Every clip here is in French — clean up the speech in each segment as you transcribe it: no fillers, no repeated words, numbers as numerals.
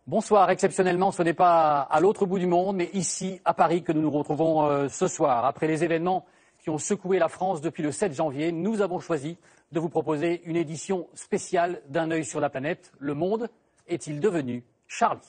Bonsoir. Exceptionnellement, ce n'est pas à l'autre bout du monde, mais ici, à Paris, que nous nous retrouvons ce soir. Après les événements qui ont secoué la France depuis le 7 janvier, nous avons choisi de vous proposer une édition spéciale d'Un œil sur la planète. Le monde est-il devenu Charlie ?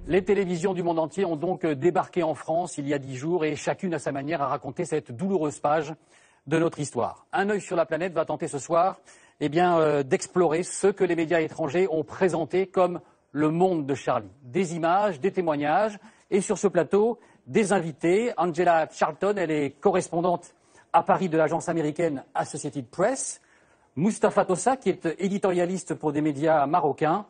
Les télévisions du monde entier ont donc débarqué en France il y a 10 jours et chacune à sa manière a raconté cette douloureuse page de notre histoire. Un œil sur la planète va tenter ce soir d'explorer ce que les médias étrangers ont présenté comme le monde de Charlie. Des images, des témoignages et sur ce plateau, des invités. Angela Charlton, elle est correspondante à Paris de l'agence américaine Associated Press. Mustapha Tossa, qui est éditorialiste pour des médias marocains.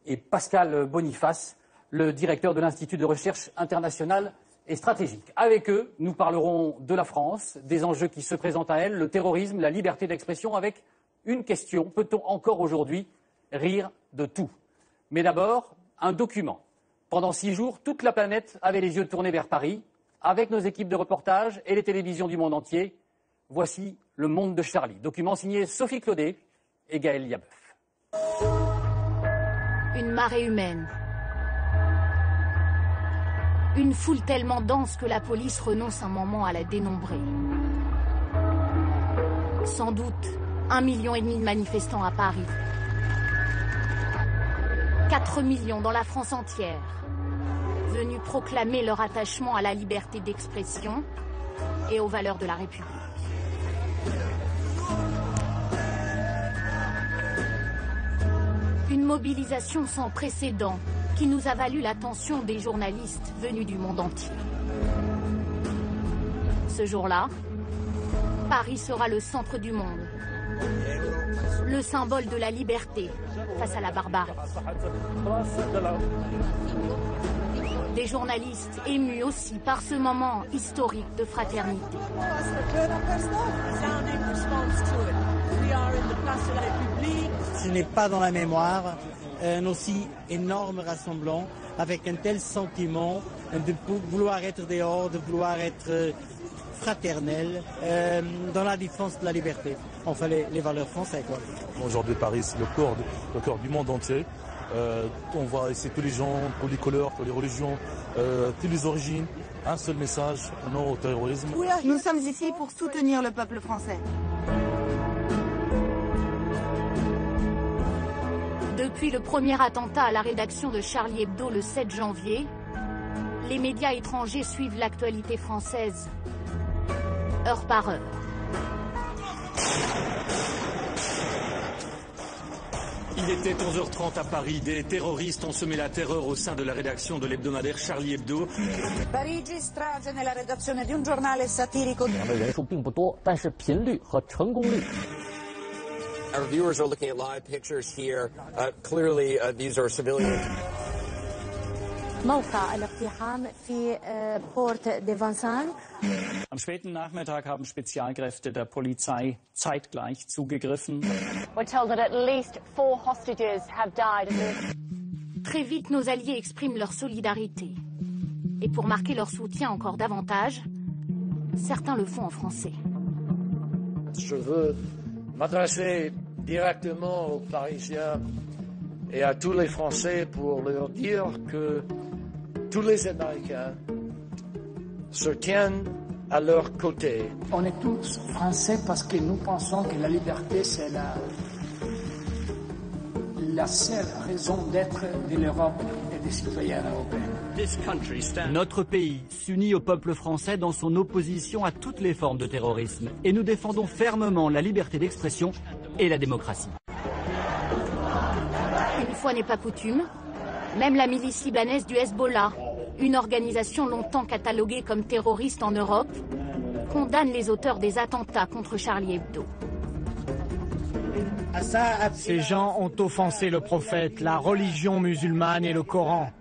Et Pascal Boniface, le directeur de l'Institut de recherche internationale et stratégique. Avec eux, nous parlerons de la France, des enjeux qui se présentent à elle, le terrorisme, la liberté d'expression, avec une question. Peut-on encore aujourd'hui rire de tout ? Mais d'abord, un document. Pendant 6 jours, toute la planète avait les yeux tournés vers Paris, avec nos équipes de reportage et les télévisions du monde entier. Voici Le Monde de Charlie, document signé Sophie Claudet et Gaël Yabeuf. Une marée humaine. Une foule tellement dense que la police renonce un moment à la dénombrer. Sans doute 1,5 million de manifestants à Paris. 4 millions dans la France entière, venus proclamer leur attachement à la liberté d'expression et aux valeurs de la République. Une mobilisation sans précédent qui nous a valu l'attention des journalistes venus du monde entier. Ce jour-là, Paris sera le centre du monde, le symbole de la liberté face à la barbarie. Des journalistes émus aussi par ce moment historique de fraternité. Ce n'est pas dans la mémoire un aussi énorme rassemblement avec un tel sentiment de vouloir être dehors, de vouloir être fraternel dans la défense de la liberté. Enfin, les valeurs françaises, quoi. Aujourd'hui, Paris, c'est le cœur du monde entier. On voit ici tous les gens, tous les couleurs, toutes les religions, toutes les origines. Un seul message, non au terrorisme. Nous sommes ici pour soutenir le peuple français. Depuis le premier attentat à la rédaction de Charlie Hebdo le 7 janvier, les médias étrangers suivent l'actualité française, heure par heure. Il était 11h30 à Paris. Des terroristes ont semé la terreur au sein de la rédaction de l'hebdomadaire Charlie Hebdo. Parigi, strage nella redazione di un giornale satirico. Our viewers are looking at live pictures here. Clearly, these are civilians. موقع الاقتحام في Port de Vincennes. Am späten Nachmittag haben Spezialkräfte der Polizei zeitgleich zugegriffen. We're told that at least 4 hostages have died. Très vite, nos alliés expriment leur solidarité. Et pour marquer leur soutien encore davantage, certains le font en français. Je veux m'adresser directement aux Parisiens et à tous les Français pour leur dire que tous les Américains se tiennent à leur côté. On est tous Français parce que nous pensons que la liberté, c'est la seule raison d'être de l'Europe et des citoyens européens. Notre pays s'unit au peuple français dans son opposition à toutes les formes de terrorisme et nous défendons fermement la liberté d'expression et la démocratie. Une fois n'est pas coutume, même la milice libanaise du Hezbollah, une organisation longtemps cataloguée comme terroriste en Europe, condamne les auteurs des attentats contre Charlie Hebdo. Ces gens ont offensé le prophète, la religion musulmane et le Coran,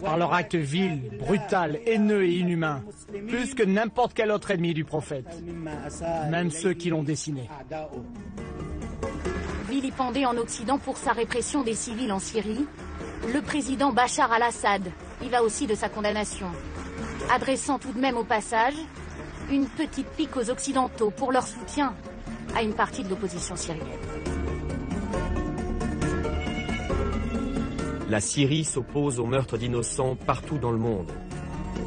par leur acte vil, brutal, haineux et inhumain, plus que n'importe quel autre ennemi du prophète, même ceux qui l'ont dessiné. Vilipendé en Occident pour sa répression des civils en Syrie, le président Bachar al-Assad y va aussi de sa condamnation, adressant tout de même au passage une petite pique aux Occidentaux pour leur soutien à une partie de l'opposition syrienne. La Syrie s'oppose aux meurtres d'innocents partout dans le monde.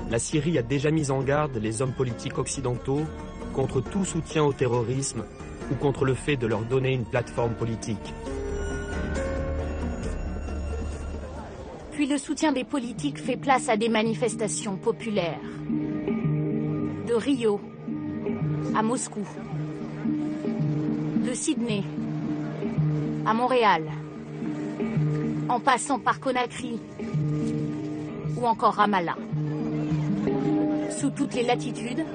La Syrie a déjà mis en garde les hommes politiques occidentaux contre tout soutien au terrorisme ou contre le fait de leur donner une plateforme politique. Puis le soutien des politiques fait place à des manifestations populaires. De Rio à Moscou, de Sydney à Montréal, en passant par Conakry ou encore Ramallah. Sous toutes les latitudes,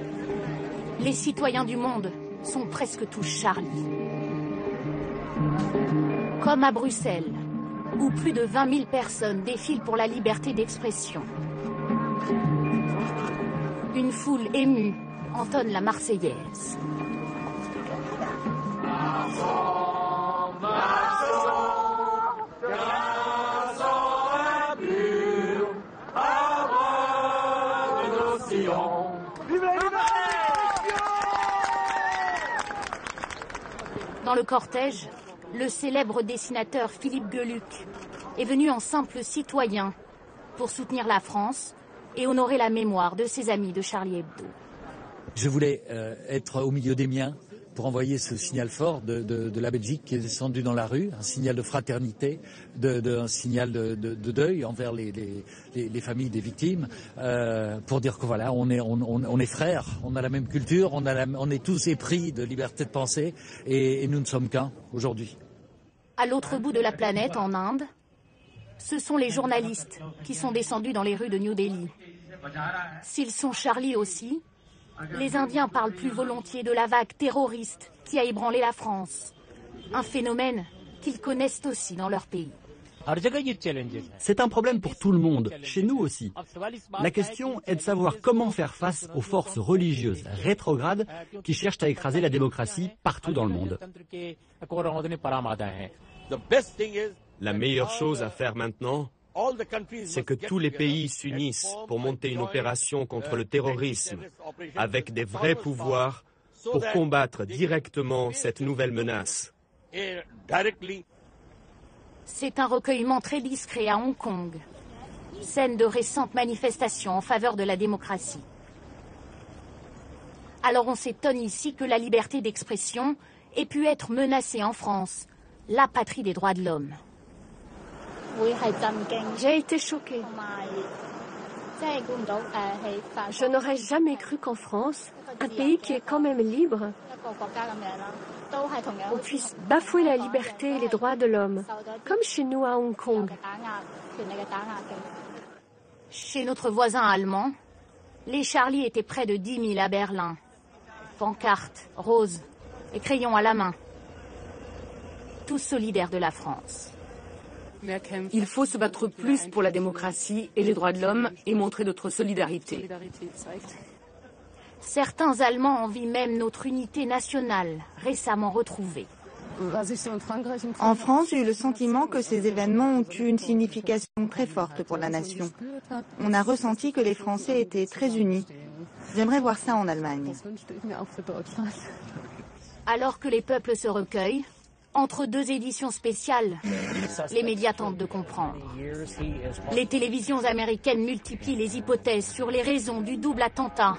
les citoyens du monde sont presque tous Charlie. Comme à Bruxelles, où plus de 20 000 personnes défilent pour la liberté d'expression. Une foule émue entonne la Marseillaise. Dans le cortège, le célèbre dessinateur Philippe Geluck est venu en simple citoyen pour soutenir la France et honorer la mémoire de ses amis de Charlie Hebdo. Je voulais être au milieu des miens pour envoyer ce signal fort de la Belgique qui est descendu dans la rue, un signal de fraternité, un signal de deuil envers les familles des victimes, pour dire que voilà, on est frères, on a la même culture, on est tous épris de liberté de penser et nous ne sommes qu'un aujourd'hui. À l'autre bout de la planète, en Inde, ce sont les journalistes qui sont descendus dans les rues de New Delhi. S'ils sont Charlie aussi, les Indiens parlent plus volontiers de la vague terroriste qui a ébranlé la France. Un phénomène qu'ils connaissent aussi dans leur pays. C'est un problème pour tout le monde, chez nous aussi. La question est de savoir comment faire face aux forces religieuses rétrogrades qui cherchent à écraser la démocratie partout dans le monde. La meilleure chose à faire maintenant, c'est que tous les pays s'unissent pour monter une opération contre le terrorisme avec des vrais pouvoirs pour combattre directement cette nouvelle menace. C'est un recueillement très discret à Hong Kong, scène de récentes manifestations en faveur de la démocratie. Alors on s'étonne ici que la liberté d'expression ait pu être menacée en France, la patrie des droits de l'homme. J'ai été choquée. Je n'aurais jamais cru qu'en France, un pays qui est quand même libre, on puisse bafouer la liberté et les droits de l'homme, comme chez nous à Hong Kong. Chez notre voisin allemand, les Charlie étaient près de 10 000 à Berlin. Pancartes, roses et crayons à la main. Tous solidaires de la France. Il faut se battre plus pour la démocratie et les droits de l'homme et montrer notre solidarité. Certains Allemands envient même notre unité nationale, récemment retrouvée. En France, j'ai eu le sentiment que ces événements ont eu une signification très forte pour la nation. On a ressenti que les Français étaient très unis. J'aimerais voir ça en Allemagne. Alors que les peuples se recueillent, entre deux éditions spéciales, les médias tentent de comprendre. Les télévisions américaines multiplient les hypothèses sur les raisons du double attentat,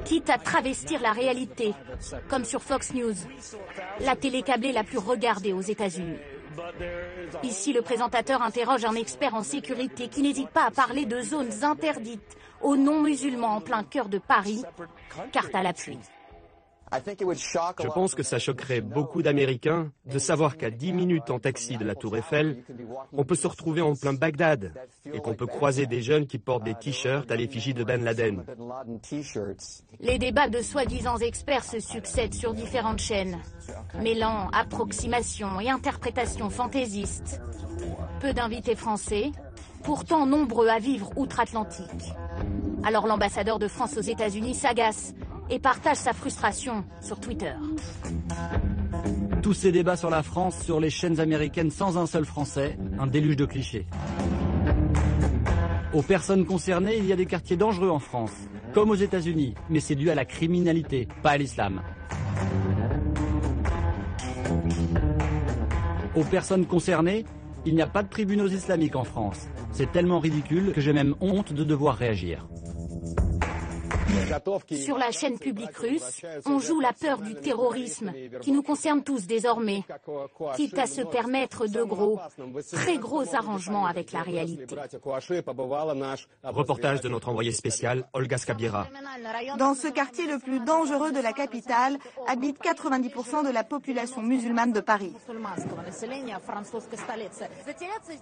quitte à travestir la réalité, comme sur Fox News, la télé câblée la plus regardée aux États-Unis. Ici, le présentateur interroge un expert en sécurité qui n'hésite pas à parler de zones interdites aux non-musulmans en plein cœur de Paris, carte à l'appui. Je pense que ça choquerait beaucoup d'Américains de savoir qu'à 10 minutes en taxi de la Tour Eiffel, on peut se retrouver en plein Bagdad et qu'on peut croiser des jeunes qui portent des t-shirts à l'effigie de Ben Laden. Les débats de soi-disant experts se succèdent sur différentes chaînes, mêlant approximation et interprétation fantaisiste. Peu d'invités français, pourtant nombreux à vivre outre-Atlantique. Alors l'ambassadeur de France aux États-Unis s'agace et partage sa frustration sur Twitter. Tous ces débats sur la France, sur les chaînes américaines sans un seul Français, un déluge de clichés. Aux personnes concernées, il y a des quartiers dangereux en France, comme aux États-Unis, mais c'est dû à la criminalité, pas à l'islam. Aux personnes concernées, il n'y a pas de tribunaux islamiques en France. C'est tellement ridicule que j'ai même honte de devoir réagir. Sur la chaîne publique russe, on joue la peur du terrorisme, qui nous concerne tous désormais, quitte à se permettre de très gros arrangements avec la réalité. Reportage de notre envoyée spéciale, Olga Skabira. Dans ce quartier le plus dangereux de la capitale, habitent 90% de la population musulmane de Paris.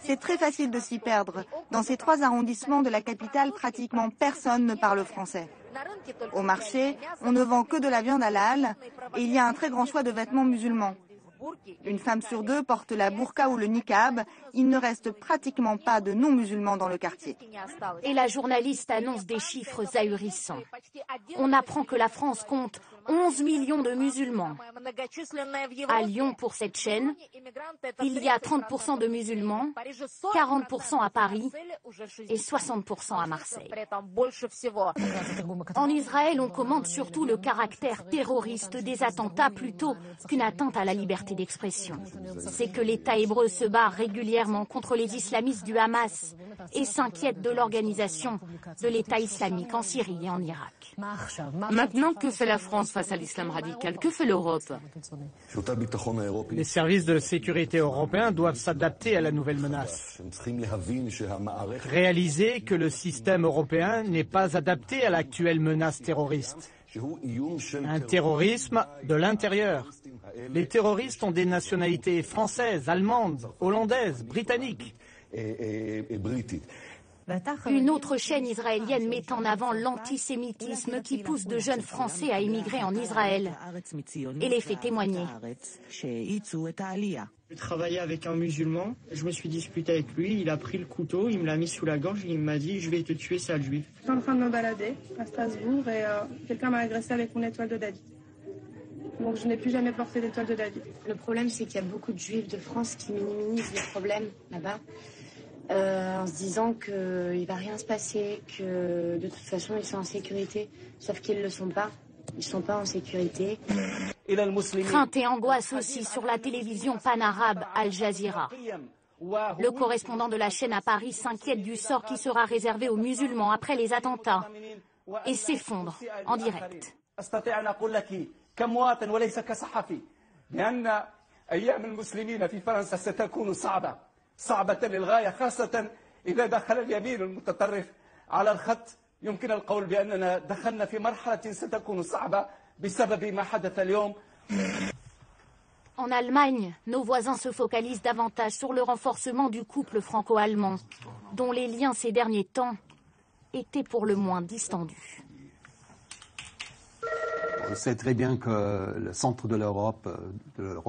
C'est très facile de s'y perdre. Dans ces 3 arrondissements de la capitale, pratiquement personne ne parle français. Au marché, on ne vend que de la viande halal et il y a un très grand choix de vêtements musulmans. Une femme sur 2 porte la burqa ou le niqab. Il ne reste pratiquement pas de non-musulmans dans le quartier. Et la journaliste annonce des chiffres ahurissants. On apprend que la France compte 11 millions de musulmans. À Lyon, pour cette chaîne, il y a 30% de musulmans, 40% à Paris et 60% à Marseille. En Israël, on commente surtout le caractère terroriste des attentats plutôt qu'une atteinte à la liberté d'expression. C'est que l'État hébreu se bat régulièrement contre les islamistes du Hamas et s'inquiète de l'organisation de l'État islamique en Syrie et en Irak. Maintenant, que fait la France face à l'islam radical? Que fait l'Europe? Les services de sécurité européens doivent s'adapter à la nouvelle menace. Réaliser que le système européen n'est pas adapté à l'actuelle menace terroriste. Un terrorisme de l'intérieur. Les terroristes ont des nationalités françaises, allemandes, hollandaises, britanniques. Une autre chaîne israélienne met en avant l'antisémitisme qui pousse de jeunes Français à émigrer en Israël et les fait témoigner. Je travaillais avec un musulman, je me suis disputé avec lui, il a pris le couteau, il me l'a mis sous la gorge et il m'a dit « je vais te tuer, sale juif ». J'étais en train de me balader à Strasbourg et quelqu'un m'a agressé avec mon étoile de David. Donc je n'ai plus jamais porté d'étoile de David. Le problème, c'est qu'il y a beaucoup de juifs de France qui minimisent les problèmes là-bas. En se disant qu'il ne va rien se passer, que de toute façon ils sont en sécurité, sauf qu'ils ne le sont pas. Ils ne sont pas en sécurité. Crainte et angoisse aussi sur la télévision pan-arabe Al Jazeera. Le correspondant de la chaîne à Paris s'inquiète du sort qui sera réservé aux musulmans après les attentats et s'effondre en direct. صعبة للغاية خاصة إذا دخل اليمين المتطرف على الخط يمكن القول بأننا دخلنا في مرحلة ستكون صعبة بسبب ما حدث اليوم. En Allemagne, nos voisins se focalisent davantage sur le renforcement du couple franco-allemand, dont les liens ces derniers temps étaient pour le moins distendus. On sait très bien que le centre de l'Europe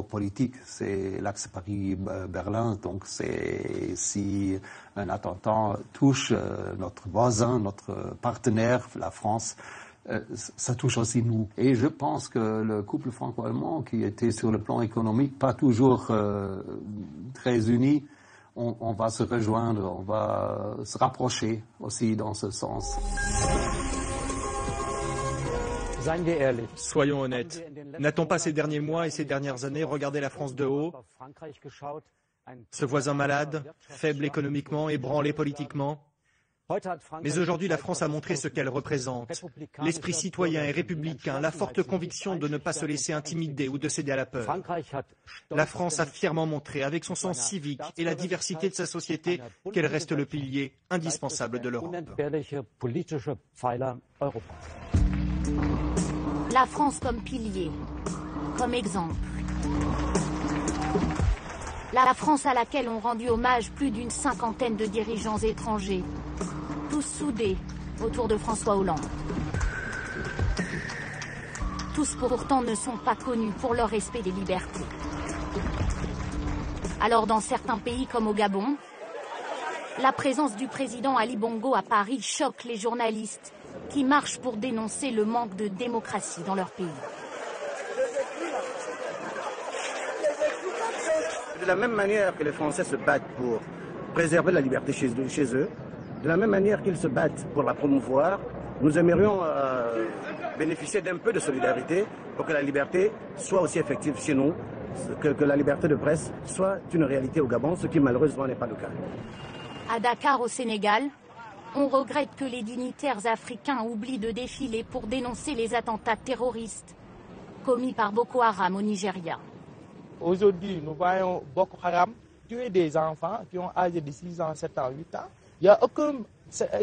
politique, c'est l'axe Paris-Berlin. Donc si un attentat touche notre voisin, notre partenaire, la France, ça touche aussi nous. Et je pense que le couple franco-allemand, qui était sur le plan économique pas toujours très uni, on va se rejoindre, on va se rapprocher aussi dans ce sens. Soyons honnêtes. N'a-t-on pas ces derniers mois et ces dernières années regardé la France de haut? Ce voisin malade, faible économiquement, ébranlé politiquement. Mais aujourd'hui, la France a montré ce qu'elle représente. L'esprit citoyen et républicain, la forte conviction de ne pas se laisser intimider ou de céder à la peur. La France a fièrement montré, avec son sens civique et la diversité de sa société, qu'elle reste le pilier indispensable de l'Europe. La France comme pilier, comme exemple. La France à laquelle ont rendu hommage plus d'une cinquantaine de dirigeants étrangers, tous soudés autour de François Hollande. Tous pourtant ne sont pas connus pour leur respect des libertés. Alors dans certains pays comme au Gabon, la présence du président Ali Bongo à Paris choque les journalistes qui marchent pour dénoncer le manque de démocratie dans leur pays. De la même manière que les Français se battent pour préserver la liberté chez eux, de la même manière qu'ils se battent pour la promouvoir, nous aimerions bénéficier d'un peu de solidarité pour que la liberté soit aussi effective chez nous, que la liberté de presse soit une réalité au Gabon, ce qui malheureusement n'est pas le cas. À Dakar, au Sénégal, on regrette que les dignitaires africains oublient de défiler pour dénoncer les attentats terroristes commis par Boko Haram au Nigeria. Aujourd'hui, nous voyons Boko Haram tuer des enfants qui ont âgé de 6 ans, 7 ans, 8 ans. Il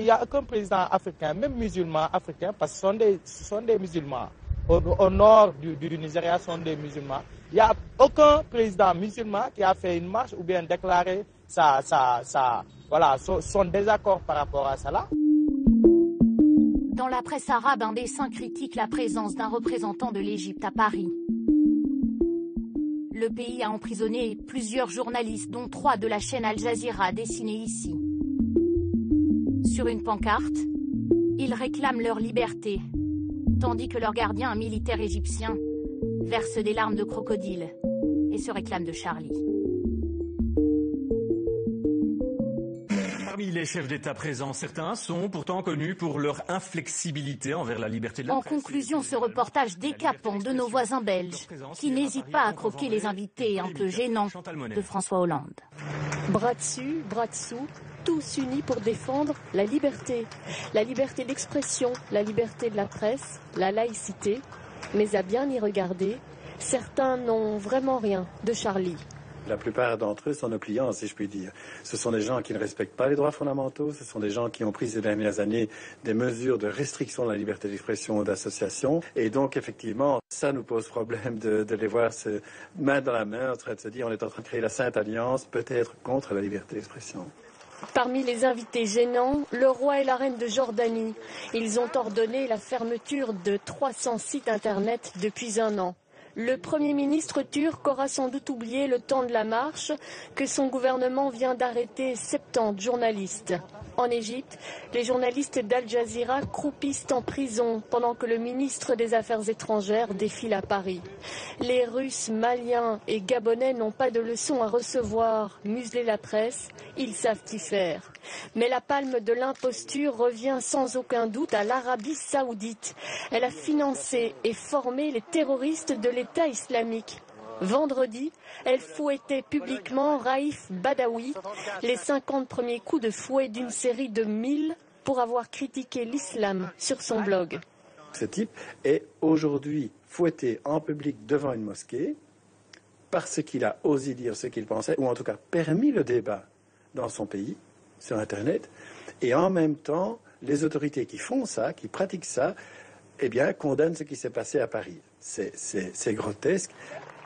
n'y a aucun président africain, même musulman africain, parce que ce sont des musulmans. Au nord du Nigeria, ce sont des musulmans. Il n'y a aucun président musulman qui a fait une marche ou bien déclaré son désaccord par rapport à cela. Dans la presse arabe, un dessin critique la présence d'un représentant de l'Égypte à Paris. Le pays a emprisonné plusieurs journalistes, dont 3 de la chaîne Al Jazeera dessinés ici. Sur une pancarte, ils réclament leur liberté, tandis que leur gardien, un militaire égyptien, verse des larmes de crocodile et se réclame de Charlie. Parmi les chefs d'État présents, certains sont pourtant connus pour leur inflexibilité envers la liberté de la presse. En conclusion, ce reportage décapant de nos voisins belges, qui n'hésitent pas à croquer les invités un peu gênants de François Hollande. Bras dessus, bras dessous, tous unis pour défendre la liberté d'expression, la liberté de la presse, la laïcité. Mais à bien y regarder, certains n'ont vraiment rien de Charlie. La plupart d'entre eux sont nos clients, si je puis dire. Ce sont des gens qui ne respectent pas les droits fondamentaux, ce sont des gens qui ont pris ces dernières années des mesures de restriction de la liberté d'expression ou d'association. Et donc, effectivement, ça nous pose problème de les voir main dans la main en train de se dire on est en train de créer la Sainte Alliance, peut-être contre la liberté d'expression. Parmi les invités gênants, le roi et la reine de Jordanie. Ils ont ordonné la fermeture de 300 sites internet depuis 1 an. Le Premier ministre turc aura sans doute oublié le temps de la marche que son gouvernement vient d'arrêter 70 journalistes. En Égypte, les journalistes d'Al Jazeera croupissent en prison pendant que le ministre des Affaires étrangères défile à Paris. Les Russes, Maliens et Gabonais n'ont pas de leçons à recevoir. Museler la presse, ils savent y faire. Mais la palme de l'imposture revient sans aucun doute à l'Arabie saoudite. Elle a financé et formé les terroristes de l'État islamique. Vendredi, elle fouettait publiquement Raif Badawi, les 50 premiers coups de fouet d'une série de 1000 pour avoir critiqué l'islam sur son blog. Ce type est aujourd'hui fouetté en public devant une mosquée parce qu'il a osé dire ce qu'il pensait, ou en tout cas permis le débat dans son pays, sur Internet, et en même temps, les autorités qui font ça, qui pratiquent ça, eh bien, condamnent ce qui s'est passé à Paris. C'est grotesque.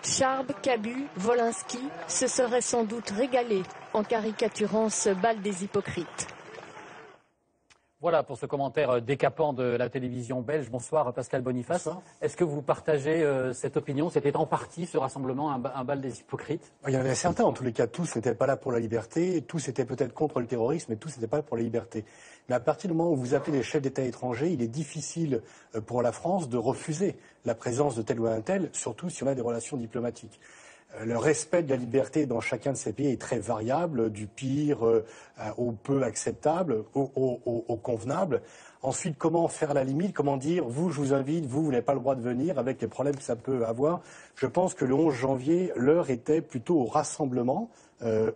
Charb, Cabu, Wolinski se seraient sans doute régalés en caricaturant ce bal des hypocrites. Voilà pour ce commentaire décapant de la télévision belge. Bonsoir Pascal Boniface. Est-ce que vous partagez cette opinion? C'était en partie ce rassemblement un bal des hypocrites? Il y en avait certains, en tous les cas, tous n'étaient pas là pour la liberté, tous étaient peut-être contre le terrorisme, mais tous n'étaient pas pour la liberté. Mais à partir du moment où vous appelez des chefs d'État étrangers, il est difficile pour la France de refuser la présence de tel ou un tel, surtout si on a des relations diplomatiques. Le respect de la liberté dans chacun de ces pays est très variable, du pire au peu acceptable, au convenable. Ensuite, comment faire la limite? Comment dire, vous, je vous invite, vous n'avez pas le droit de venir, avec les problèmes que ça peut avoir. Je pense que le 11 janvier, l'heure était plutôt au rassemblement,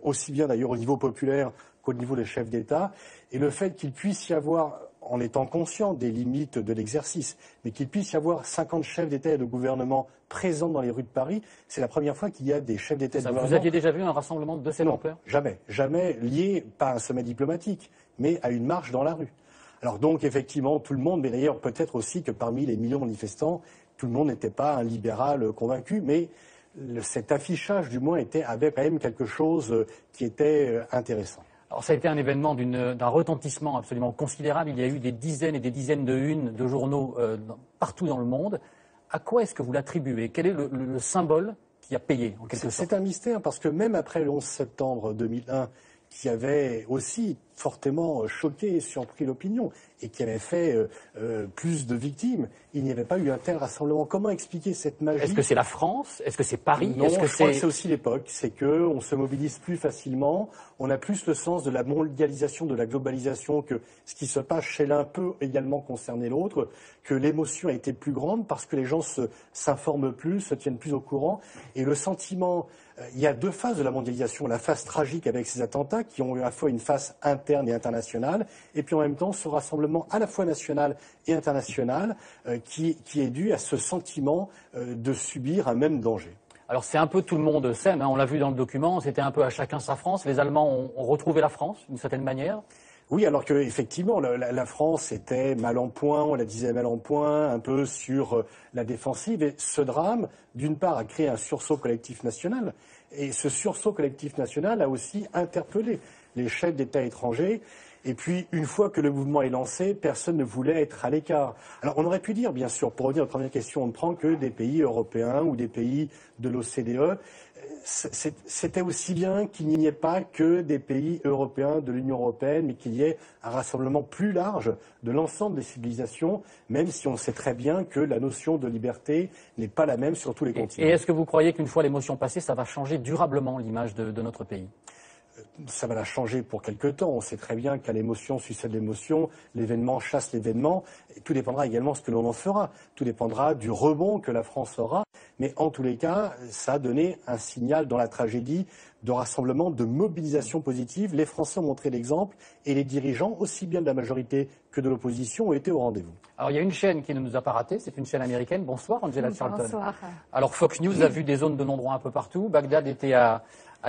aussi bien d'ailleurs au niveau populaire qu'au niveau des chefs d'État. Et le fait qu'il puisse y avoir, en étant conscient des limites de l'exercice, mais qu'il puisse y avoir 50 chefs d'État et de gouvernement présents dans les rues de Paris, c'est la première fois qu'il y a des chefs d'État et de gouvernement. Vous aviez déjà vu un rassemblement de cette ampleur? Jamais. Jamais lié, pas à un sommet diplomatique, mais à une marche dans la rue. Alors donc, effectivement, tout le monde, mais d'ailleurs peut-être aussi que parmi les millions de manifestants, tout le monde n'était pas un libéral convaincu, mais cet affichage, du moins, avait quand même quelque chose qui était intéressant. Alors ça a été un événement d'un retentissement absolument considérable. Il y a eu des dizaines et des dizaines de unes de journaux partout dans le monde. À quoi est-ce que vous l'attribuez? Quel est le symbole qui a payé, en quelque sorte? C'est un mystère, parce que même après le 11 septembre 2001, qui avait aussi fortement choqué et surpris l'opinion et qui avait fait plus de victimes. Il n'y avait pas eu un tel rassemblement. Comment expliquer cette magie? Est-ce que c'est la France? Est-ce que c'est Paris? Non, je crois que c'est aussi l'époque. C'est qu'on se mobilise plus facilement. On a plus le sens de la mondialisation, de la globalisation, que ce qui se passe chez l'un peut également concerner l'autre, que l'émotion a été plus grande parce que les gens s'informent plus, se tiennent plus au courant. Et le sentiment... Il y a deux phases de la mondialisation. La phase tragique avec ces attentats qui ont eu à la fois une face interne et internationale, et puis en même temps ce rassemblement à la fois national et international qui est dû à ce sentiment de subir un même danger. Alors c'est un peu tout le monde s'aime, hein, on l'a vu dans le document, c'était un peu à chacun sa France. Les Allemands ont retrouvé la France d'une certaine manière. Oui, alors qu'effectivement, la France était mal en point, on la disait mal en point, un peu sur la défensive. Et ce drame, d'une part, a créé un sursaut collectif national. Et ce sursaut collectif national a aussi interpellé les chefs d'État étrangers. Et puis, une fois que le mouvement est lancé, personne ne voulait être à l'écart. Alors, on aurait pu dire, bien sûr, pour revenir à la première question, on ne prend que des pays européens ou des pays de l'OCDE. C'était aussi bien qu'il n'y ait pas que des pays européens de l'Union européenne, mais qu'il y ait un rassemblement plus large de l'ensemble des civilisations, même si on sait très bien que la notion de liberté n'est pas la même sur tous les continents. Et est-ce que vous croyez qu'une fois l'émotion passée, ça va changer durablement l'image de notre pays ? Ça va la changer pour quelque temps. On sait très bien qu'à l'émotion succède l'émotion, l'événement chasse l'événement. Et tout dépendra également de ce que l'on en fera. Tout dépendra du rebond que la France aura. Mais en tous les cas, ça a donné un signal dans la tragédie de rassemblement, de mobilisation positive. Les Français ont montré l'exemple et les dirigeants, aussi bien de la majorité que de l'opposition, ont été au rendez-vous. Alors il y a une chaîne qui ne nous a pas raté, c'est une chaîne américaine. Bonsoir Angela Charlton. Bonsoir. Alors Fox News a vu des zones de non-droit un peu partout. Bagdad était à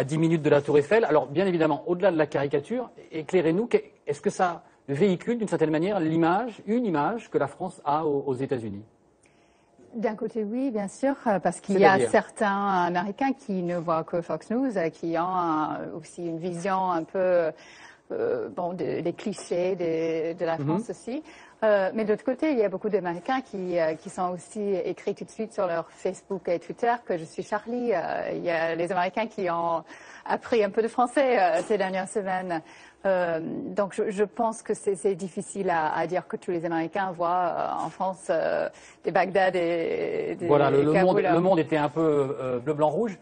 10 minutes de la Tour Eiffel. Alors bien évidemment, au-delà de la caricature, éclairez-nous, est-ce que ça véhicule d'une certaine manière une image que la France a aux États-Unis ? D'un côté, oui, bien sûr, parce qu'il y a certains Américains qui ne voient que Fox News, qui ont aussi une vision un peu des clichés de la France aussi. Mais de l'autre côté, il y a beaucoup d'Américains qui sont aussi écrits tout de suite sur leur Facebook et Twitter que je suis Charlie. Il y a les Américains qui ont appris un peu de français ces dernières semaines. Donc je pense que c'est difficile à dire que tous les Américains voient en France des Bagdad et des voilà, Kaboul. le monde était un peu bleu, blanc, rouge.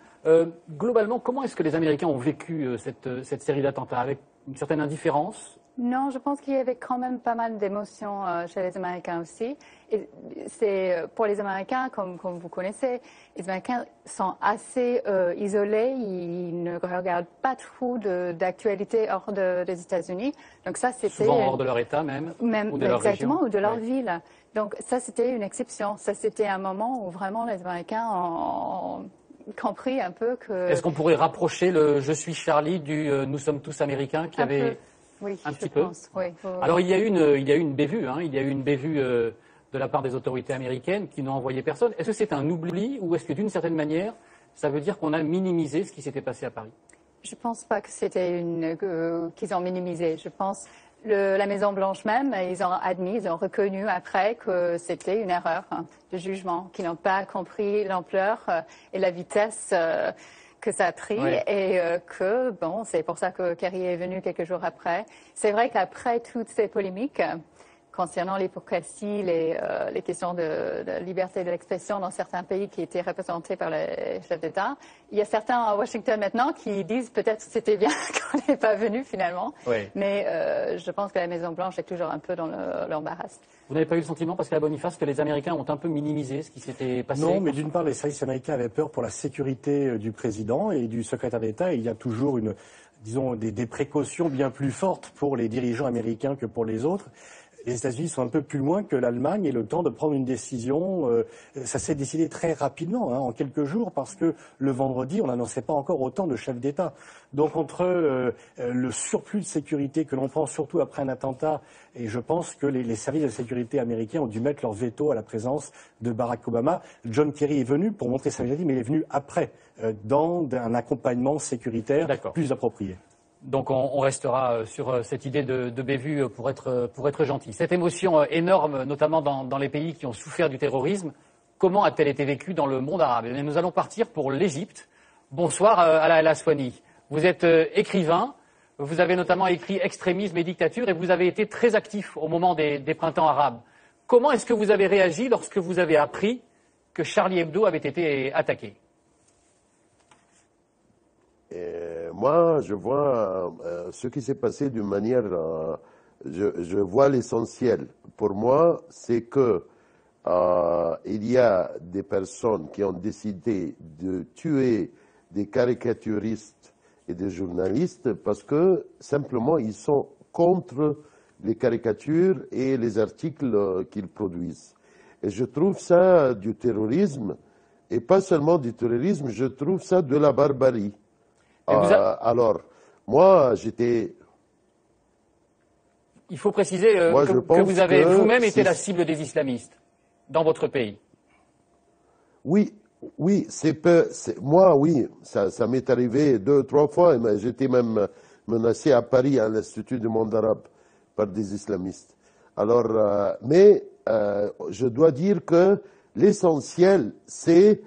Globalement, comment est-ce que les Américains ont vécu cette série d'attentats? Avec une certaine indifférence? Non, je pense qu'il y avait quand même pas mal d'émotions chez les Américains aussi. Et c'est pour les Américains, comme vous connaissez, les Américains sont assez isolés. Ils ne regardent pas trop d'actualité hors des États-Unis. Donc ça, c'était souvent hors de leur État même ou de leur exactement, région. Ou de leur ville. Donc ça, c'était une exception. Ça, c'était un moment où vraiment les Américains ont compris un peu que... Est-ce qu'on pourrait rapprocher le « Je suis Charlie » du « Nous sommes tous Américains » qui avait... Oui, un petit peu. Oui. Alors il y a eu une bévue, il y a eu une bévue de la part des autorités américaines qui n'ont envoyé personne. Est-ce que c'est un oubli ou est-ce que d'une certaine manière, ça veut dire qu'on a minimisé ce qui s'était passé à Paris? Je ne pense pas que c'était qu'ils ont minimisé. Je pense la Maison Blanche même, ils ont admis, ils ont reconnu après que c'était une erreur de jugement, qu'ils n'ont pas compris l'ampleur et la vitesse que ça a pris et c'est pour ça que Kerry est venu quelques jours après. C'est vrai qu'après toutes ces polémiques concernant l'hypocrisie, les questions de liberté de l'expression dans certains pays qui étaient représentés par les chefs d'État, il y a certains à Washington maintenant qui disent peut-être que c'était bien qu'on n'est pas venu finalement. Oui. Mais je pense que la Maison-Blanche est toujours un peu dans l'embarras. Vous n'avez pas eu le sentiment, Pascal Boniface, que les Américains ont un peu minimisé ce qui s'était passé? Non, mais d'une part, les services américains avaient peur pour la sécurité du président et du secrétaire d'État. Il y a toujours des précautions bien plus fortes pour les dirigeants américains que pour les autres. Les États-Unis sont un peu plus loin que l'Allemagne et le temps de prendre une décision, ça s'est décidé très rapidement, en quelques jours, parce que le vendredi, on n'annonçait pas encore autant de chefs d'État. Donc entre le surplus de sécurité que l'on prend surtout après un attentat, et je pense que les services de sécurité américains ont dû mettre leur veto à la présence de Barack Obama. John Kerry est venu pour montrer sa majesté, mais il est venu après, dans un accompagnement sécuritaire plus approprié. Donc on restera sur cette idée de bévue pour être gentil. Cette émotion énorme, notamment dans les pays qui ont souffert du terrorisme, comment a-t-elle été vécue dans le monde arabe? Et nous allons partir pour l'Égypte. Bonsoir Alaa El Aswani. Vous êtes écrivain, Vous avez notamment écrit Extrémisme et dictature et vous avez été très actif au moment des printemps arabes. Comment est-ce que vous avez réagi lorsque vous avez appris que Charlie Hebdo avait été attaqué? Moi, je vois ce qui s'est passé d'une manière... je vois l'essentiel. Pour moi, c'est que il y a des personnes qui ont décidé de tuer des caricaturistes et des journalistes parce que simplement ils sont contre les caricatures et les articles qu'ils produisent. Et je trouve ça du terrorisme, et pas seulement du terrorisme, je trouve ça de la barbarie. Alors, moi, j'étais... Il faut préciser que vous avez vous-même été la cible des islamistes dans votre pays. Oui, moi, oui, ça m'est arrivé 2 ou 3 fois. J'étais même menacé à Paris, à l'Institut du monde arabe, par des islamistes. Alors, mais je dois dire que l'essentiel, c'est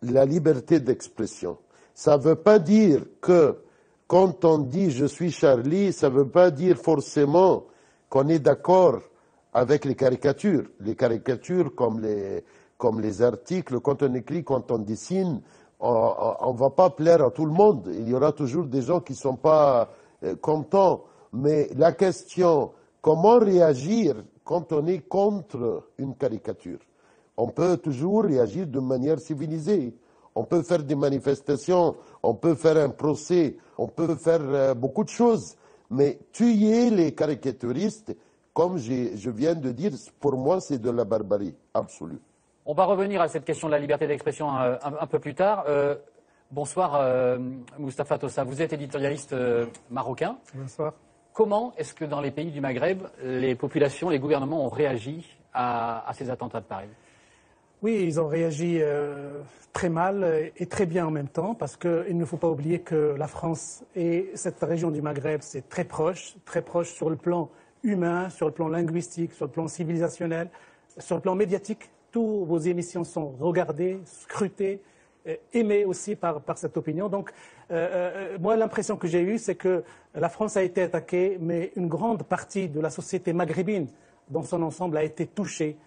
la liberté d'expression. Ça ne veut pas dire que quand on dit « je suis Charlie », ça ne veut pas dire forcément qu'on est d'accord avec les caricatures. Les caricatures comme les articles, quand on écrit, quand on dessine, on ne va pas plaire à tout le monde. Il y aura toujours des gens qui ne sont pas contents. Mais la question, comment réagir quand on est contre une caricature? On peut toujours réagir de manière civilisée. On peut faire des manifestations, on peut faire un procès, on peut faire beaucoup de choses. Mais tuer les caricaturistes, comme je viens de dire, pour moi, c'est de la barbarie absolue. On va revenir à cette question de la liberté d'expression un peu plus tard. Bonsoir, Moustapha Tossa. Vous êtes éditorialiste marocain. Bonsoir. Comment est-ce que dans les pays du Maghreb, les populations, les gouvernements ont réagi à ces attentats de Paris? Oui, ils ont réagi très mal et très bien en même temps, parce qu'il ne faut pas oublier que la France et cette région du Maghreb, c'est très proche sur le plan humain, sur le plan linguistique, sur le plan civilisationnel, sur le plan médiatique. Toutes vos émissions sont regardées, scrutées, aimées aussi par cette opinion. Donc, moi, l'impression que j'ai eue, c'est que la France a été attaquée, mais une grande partie de la société maghrébine, dans son ensemble, a été touchée.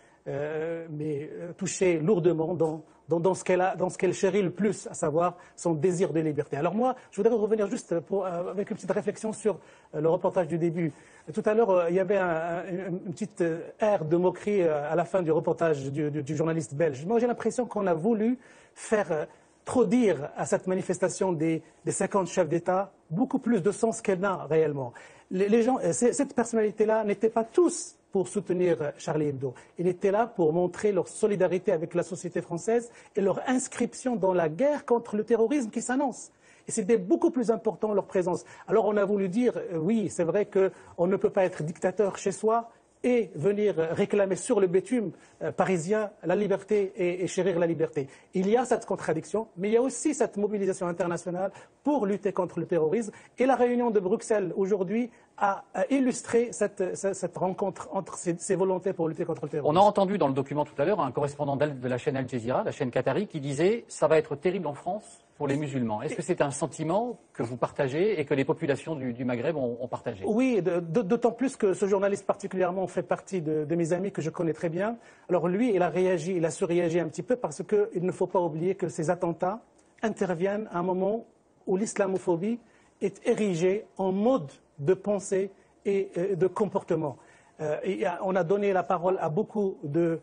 Touchée lourdement dans ce qu'elle chérit le plus, à savoir son désir de liberté. Alors moi, je voudrais revenir juste avec une petite réflexion sur le reportage du début. Tout à l'heure, il y avait une petite aire de moquerie à la fin du reportage du journaliste belge. Moi, j'ai l'impression qu'on a voulu faire trop dire à cette manifestation des 50 chefs d'État beaucoup plus de sens qu'elle n'a réellement. Les gens, cette personnalité-là n'était pas tous pour soutenir Charlie Hebdo. Ils étaient là pour montrer leur solidarité avec la société française et leur inscription dans la guerre contre le terrorisme qui s'annonce. Et c'était beaucoup plus important leur présence. Alors on a voulu dire, oui, c'est vrai qu'on ne peut pas être dictateur chez soi et venir réclamer sur le bitume parisien la liberté et chérir la liberté. Il y a cette contradiction, mais il y a aussi cette mobilisation internationale pour lutter contre le terrorisme. Et la réunion de Bruxelles aujourd'hui a illustré cette rencontre entre ces volontés pour lutter contre le terrorisme. On a entendu dans le document tout à l'heure un correspondant de la chaîne Al Jazeera, la chaîne qatari, qui disait « ça va être terrible en France pour les musulmans ». Est-ce que c'est un sentiment que vous partagez et que les populations du Maghreb ont partagé? Oui, d'autant plus que ce journaliste particulièrement fait partie de mes amis que je connais très bien. Alors lui, il a surréagi un petit peu parce qu'il ne faut pas oublier que ces attentats interviennent à un moment où l'islamophobie est érigée en mode de pensée et de comportement. On a donné la parole à beaucoup de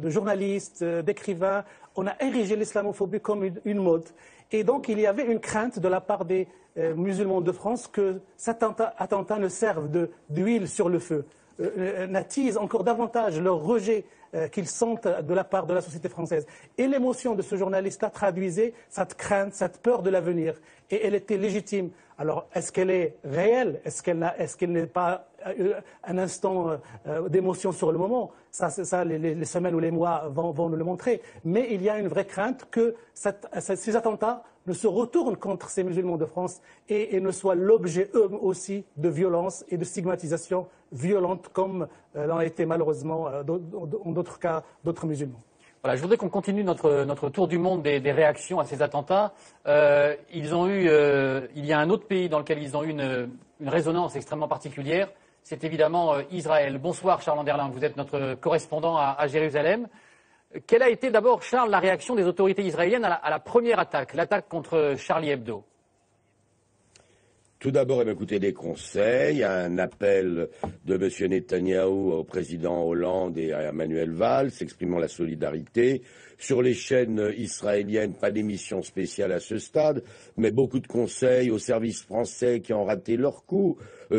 journalistes, d'écrivains. On a érigé l'islamophobie comme une mode. Et donc, il y avait une crainte de la part des musulmans de France que cet attentat ne serve d'huile sur le feu, n'attise encore davantage leur rejet qu'ils sentent de la part de la société française. Et l'émotion de ce journaliste-là traduisait cette crainte, cette peur de l'avenir. Et elle était légitime. Alors, est-ce qu'elle est réelle? Est-ce qu'elle n'est pas un instant d'émotion sur le moment? Ça, les semaines ou les mois vont nous le montrer. Mais il y a une vraie crainte que ces attentats ne se retournent contre ces musulmans de France et ne soient l'objet eux aussi de violences et de stigmatisation violentes comme l'ont été malheureusement en d'autres cas d'autres musulmans. Voilà, je voudrais qu'on continue notre tour du monde des réactions à ces attentats. Ils ont eu il y a un autre pays dans lequel ils ont eu une résonance extrêmement particulière, c'est évidemment Israël. Bonsoir Charles Anderling, vous êtes notre correspondant à Jérusalem. Quelle a été d'abord, Charles, la réaction des autorités israéliennes à la première attaque, l'attaque contre Charlie Hebdo? Tout d'abord, écouter des conseils, un appel de M. Netanyahou au président Hollande et à Manuel Valls, exprimant la solidarité. Sur les chaînes israéliennes, pas d'émission spéciale à ce stade, mais beaucoup de conseils aux services français qui ont raté leur coup.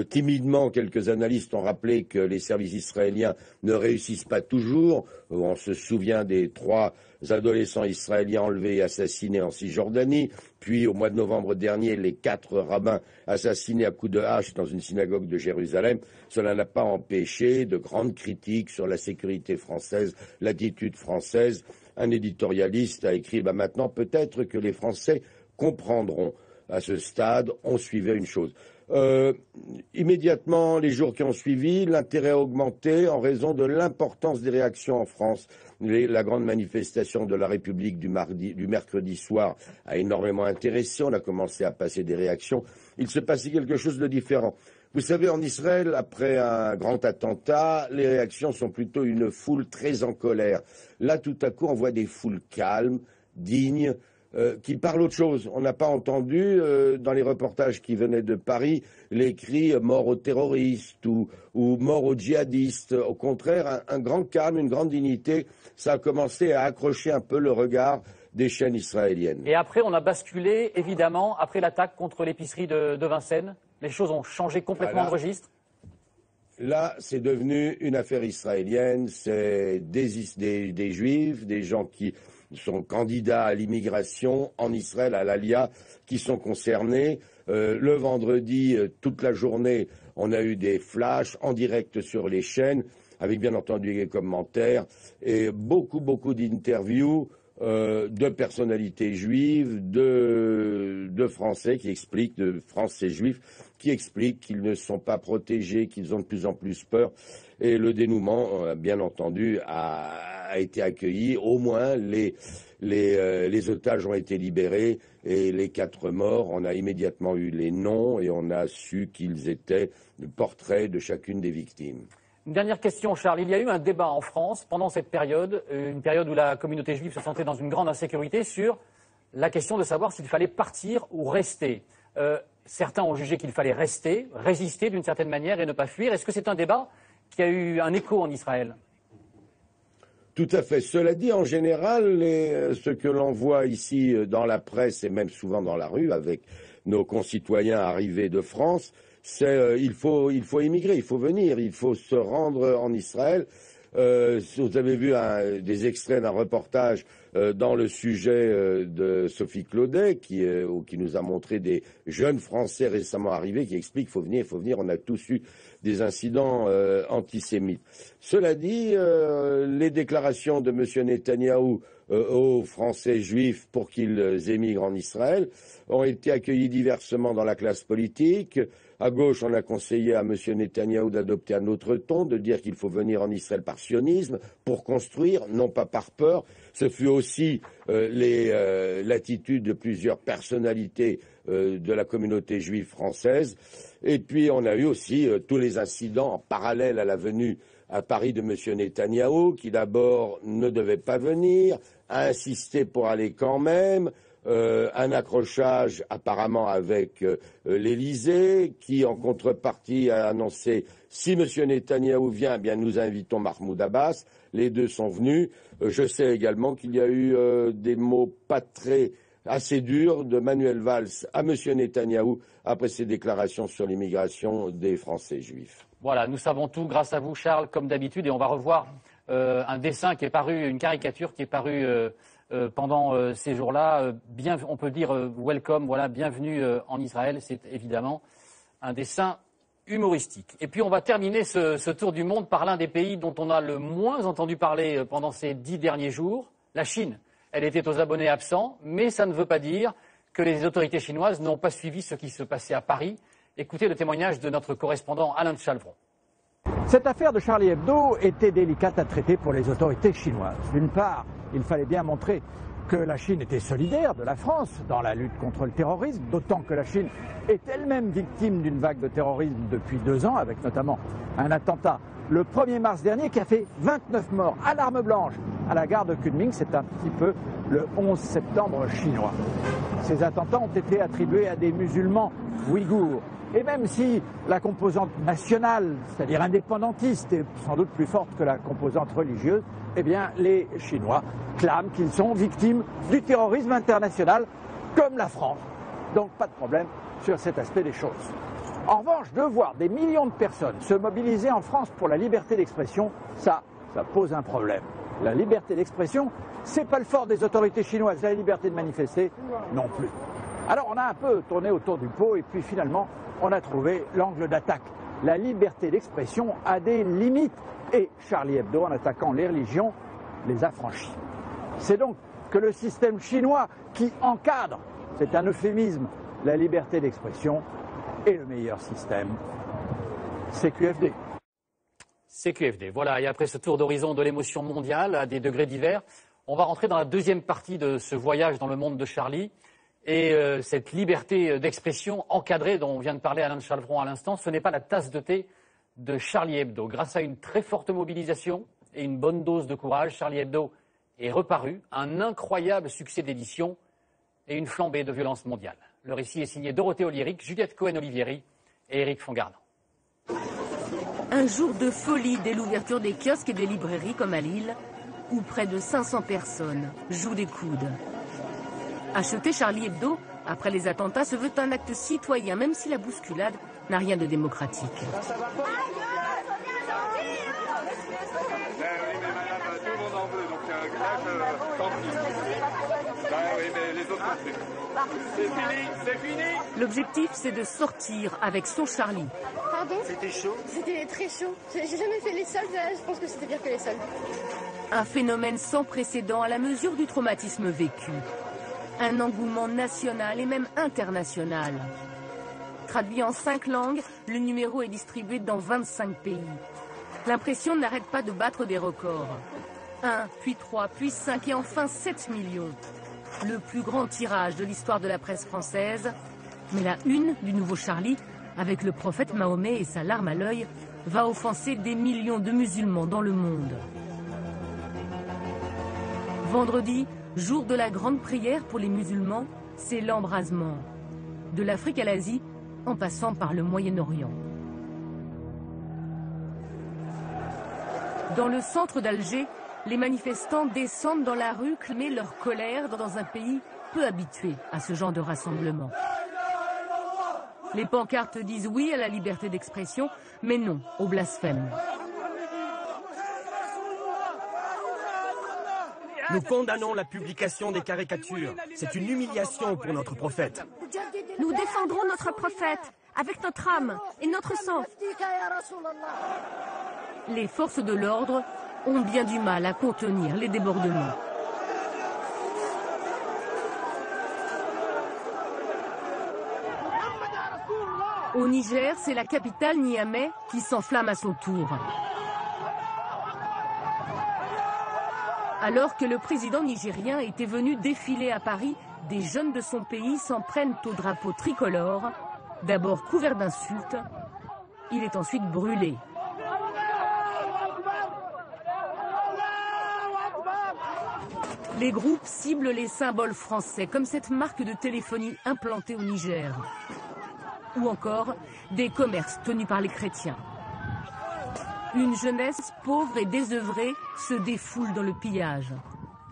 Timidement, quelques analystes ont rappelé que les services israéliens ne réussissent pas toujours. On se souvient des 3 adolescents israéliens enlevés et assassinés en Cisjordanie. Puis, au mois de novembre dernier, les 4 rabbins assassinés à coups de hache dans une synagogue de Jérusalem. Cela n'a pas empêché de grandes critiques sur la sécurité française, l'attitude française. Un éditorialiste a écrit maintenant, peut-être que les Français comprendront. À ce stade, on suivait une chose. Immédiatement, les jours qui ont suivi, l'intérêt a augmenté en raison de l'importance des réactions en France. La grande manifestation de la République du mercredi soir a énormément intéressé. On a commencé à passer des réactions. Il se passait quelque chose de différent. Vous savez, en Israël, après un grand attentat, les réactions sont plutôt une foule très en colère. Là, tout à coup, on voit des foules calmes, dignes, qui parlent autre chose. On n'a pas entendu, dans les reportages qui venaient de Paris, les cris « mort aux terroristes » ou « mort aux djihadistes ». Au contraire, un grand calme, une grande dignité. Ça a commencé à accrocher un peu le regard des chaînes israéliennes. Et après, on a basculé, évidemment, après l'attaque contre l'épicerie de Vincennes. Les choses ont changé complètement de registre. Là, c'est devenu une affaire israélienne. C'est des Juifs, des gens qui sont candidats à l'immigration en Israël, à l'Alia, qui sont concernés. Le vendredi, toute la journée, on a eu des flashs en direct sur les chaînes, avec bien entendu des commentaires et beaucoup d'interviews de personnalités juives, de Français qui expliquent, de Français juifs qui expliquent qu'ils ne sont pas protégés, qu'ils ont de plus en plus peur. Et le dénouement, bien entendu, a été accueilli. Au moins, les otages ont été libérés et les 4 morts, on a immédiatement eu les noms et on a su qu'ils étaient le portrait de chacune des victimes. Une dernière question, Charles. Il y a eu un débat en France pendant cette période, une période où la communauté juive se sentait dans une grande insécurité sur la question de savoir s'il fallait partir ou rester. Certains ont jugé qu'il fallait rester, résister d'une certaine manière et ne pas fuir. Est-ce que c'est un débat qui a eu un écho en Israël? Tout à fait. Cela dit, en général, ce que l'on voit ici dans la presse et même souvent dans la rue avec nos concitoyens arrivés de France, c'est il faut immigrer, il faut venir, il faut se rendre en Israël. Vous avez vu des extraits d'un reportage dans le sujet de Sophie Claudet qui nous a montré des jeunes Français récemment arrivés qui expliquent qu'il faut venir, on a tous eu des incidents antisémites. Cela dit, les déclarations de M. Netanyahou aux Français juifs pour qu'ils émigrent en Israël ont été accueillies diversement dans la classe politique. À gauche, on a conseillé à M. Netanyahou d'adopter un autre ton, de dire qu'il faut venir en Israël par sionisme, pour construire, non pas par peur. Ce fut aussi l'attitude de plusieurs personnalités de la communauté juive française. Et puis, on a eu aussi tous les incidents en parallèle à la venue à Paris de M. Netanyahou, qui d'abord ne devait pas venir, a insisté pour aller quand même, un accrochage apparemment avec l'Élysée, qui en contrepartie a annoncé si M. Netanyahou vient, eh bien nous invitons Mahmoud Abbas. Les deux sont venus. Je sais également qu'il y a eu des mots assez durs de Manuel Valls à M. Netanyahou après ses déclarations sur l'immigration des Français juifs. Voilà, nous savons tout grâce à vous, Charles, comme d'habitude, et on va revoir un dessin qui est paru, une caricature qui est parue pendant ces jours-là. On peut dire welcome, voilà, bienvenue en Israël. C'est évidemment un dessin humoristique. Et puis on va terminer ce tour du monde par l'un des pays dont on a le moins entendu parler pendant ces 10 derniers jours, la Chine. Elle était aux abonnés absents, mais ça ne veut pas dire que les autorités chinoises n'ont pas suivi ce qui se passait à Paris. Écoutez le témoignage de notre correspondant Alain de Chalvron. Cette affaire de Charlie Hebdo était délicate à traiter pour les autorités chinoises. D'une part, il fallait bien montrer que la Chine était solidaire de la France dans la lutte contre le terrorisme, d'autant que la Chine est elle-même victime d'une vague de terrorisme depuis 2 ans, avec notamment un attentat le 1er mars dernier qui a fait 29 morts à l'arme blanche à la gare de Kunming. C'est un petit peu le 11 septembre chinois. Ces attentats ont été attribués à des musulmans ouïghours. Et même si la composante nationale, c'est-à-dire indépendantiste, est sans doute plus forte que la composante religieuse, eh bien les Chinois clament qu'ils sont victimes du terrorisme international, comme la France. Donc pas de problème sur cet aspect des choses. En revanche, de voir des millions de personnes se mobiliser en France pour la liberté d'expression, ça pose un problème. La liberté d'expression, c'est pas le fort des autorités chinoises. La liberté de manifester, non plus. Alors on a un peu tourné autour du pot et puis finalement, on a trouvé l'angle d'attaque. La liberté d'expression a des limites et Charlie Hebdo, en attaquant les religions, les a franchies. C'est donc que le système chinois qui encadre, c'est un euphémisme, la liberté d'expression est le meilleur système. CQFD. CQFD, voilà. Et après ce tour d'horizon de l'émotion mondiale à des degrés divers, on va rentrer dans la deuxième partie de ce voyage dans le monde de Charlie. Et cette liberté d'expression encadrée dont on vient de parler Alain de Chalvron à l'instant, ce n'est pas la tasse de thé de Charlie Hebdo. Grâce à une très forte mobilisation et une bonne dose de courage, Charlie Hebdo est reparu, un incroyable succès d'édition et une flambée de violence mondiale. Le récit est signé Dorothée Oliéric, Juliette Cohen-Olivieri et Éric Fongardan. Un jour de folie dès l'ouverture des kiosques et des librairies comme à Lille, où près de 500 personnes jouent des coudes. Acheter Charlie Hebdo, après les attentats, se veut un acte citoyen, même si la bousculade n'a rien de démocratique. L'objectif, c'est de sortir avec son Charlie. Pardon ? C'était chaud ? C'était très chaud. J'ai jamais fait les soldes, je pense que c'était pire que les soldes. Un phénomène sans précédent à la mesure du traumatisme vécu. Un engouement national et même international. Traduit en 5 langues, le numéro est distribué dans 25 pays. L'impression n'arrête pas de battre des records. 1, puis 3, puis 5 et enfin 7 millions. Le plus grand tirage de l'histoire de la presse française. Mais la une du nouveau Charlie, avec le prophète Mahomet et sa larme à l'œil, va offenser des millions de musulmans dans le monde. Vendredi, jour de la grande prière pour les musulmans, c'est l'embrasement. De l'Afrique à l'Asie, en passant par le Moyen-Orient. Dans le centre d'Alger, les manifestants descendent dans la rue clamer leur colère dans un pays peu habitué à ce genre de rassemblement. Les pancartes disent oui à la liberté d'expression, mais non au blasphème. Nous condamnons la publication des caricatures. C'est une humiliation pour notre prophète. Nous défendrons notre prophète avec notre âme et notre sang. Les forces de l'ordre ont bien du mal à contenir les débordements. Au Niger, c'est la capitale Niamey qui s'enflamme à son tour. Alors que le président nigérien était venu défiler à Paris, des jeunes de son pays s'en prennent au drapeau tricolore. D'abord couvert d'insultes, il est ensuite brûlé. Les groupes ciblent les symboles français, comme cette marque de téléphonie implantée au Niger. Ou encore des commerces tenus par les chrétiens. Une jeunesse pauvre et désœuvrée se défoule dans le pillage.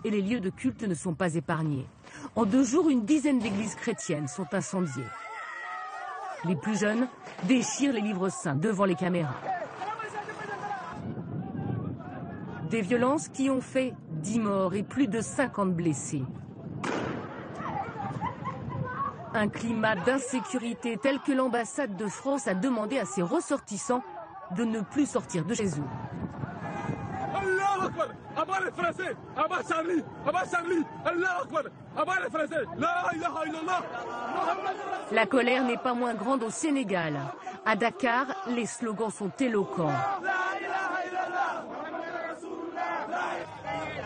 Et les lieux de culte ne sont pas épargnés. En 2 jours, une dizaine d'églises chrétiennes sont incendiées. Les plus jeunes déchirent les livres saints devant les caméras. Des violences qui ont fait 10 morts et plus de 50 blessés. Un climat d'insécurité tel que l'ambassade de France a demandé à ses ressortissants de ne plus sortir de chez eux. La colère n'est pas moins grande au Sénégal. À Dakar, les slogans sont éloquents.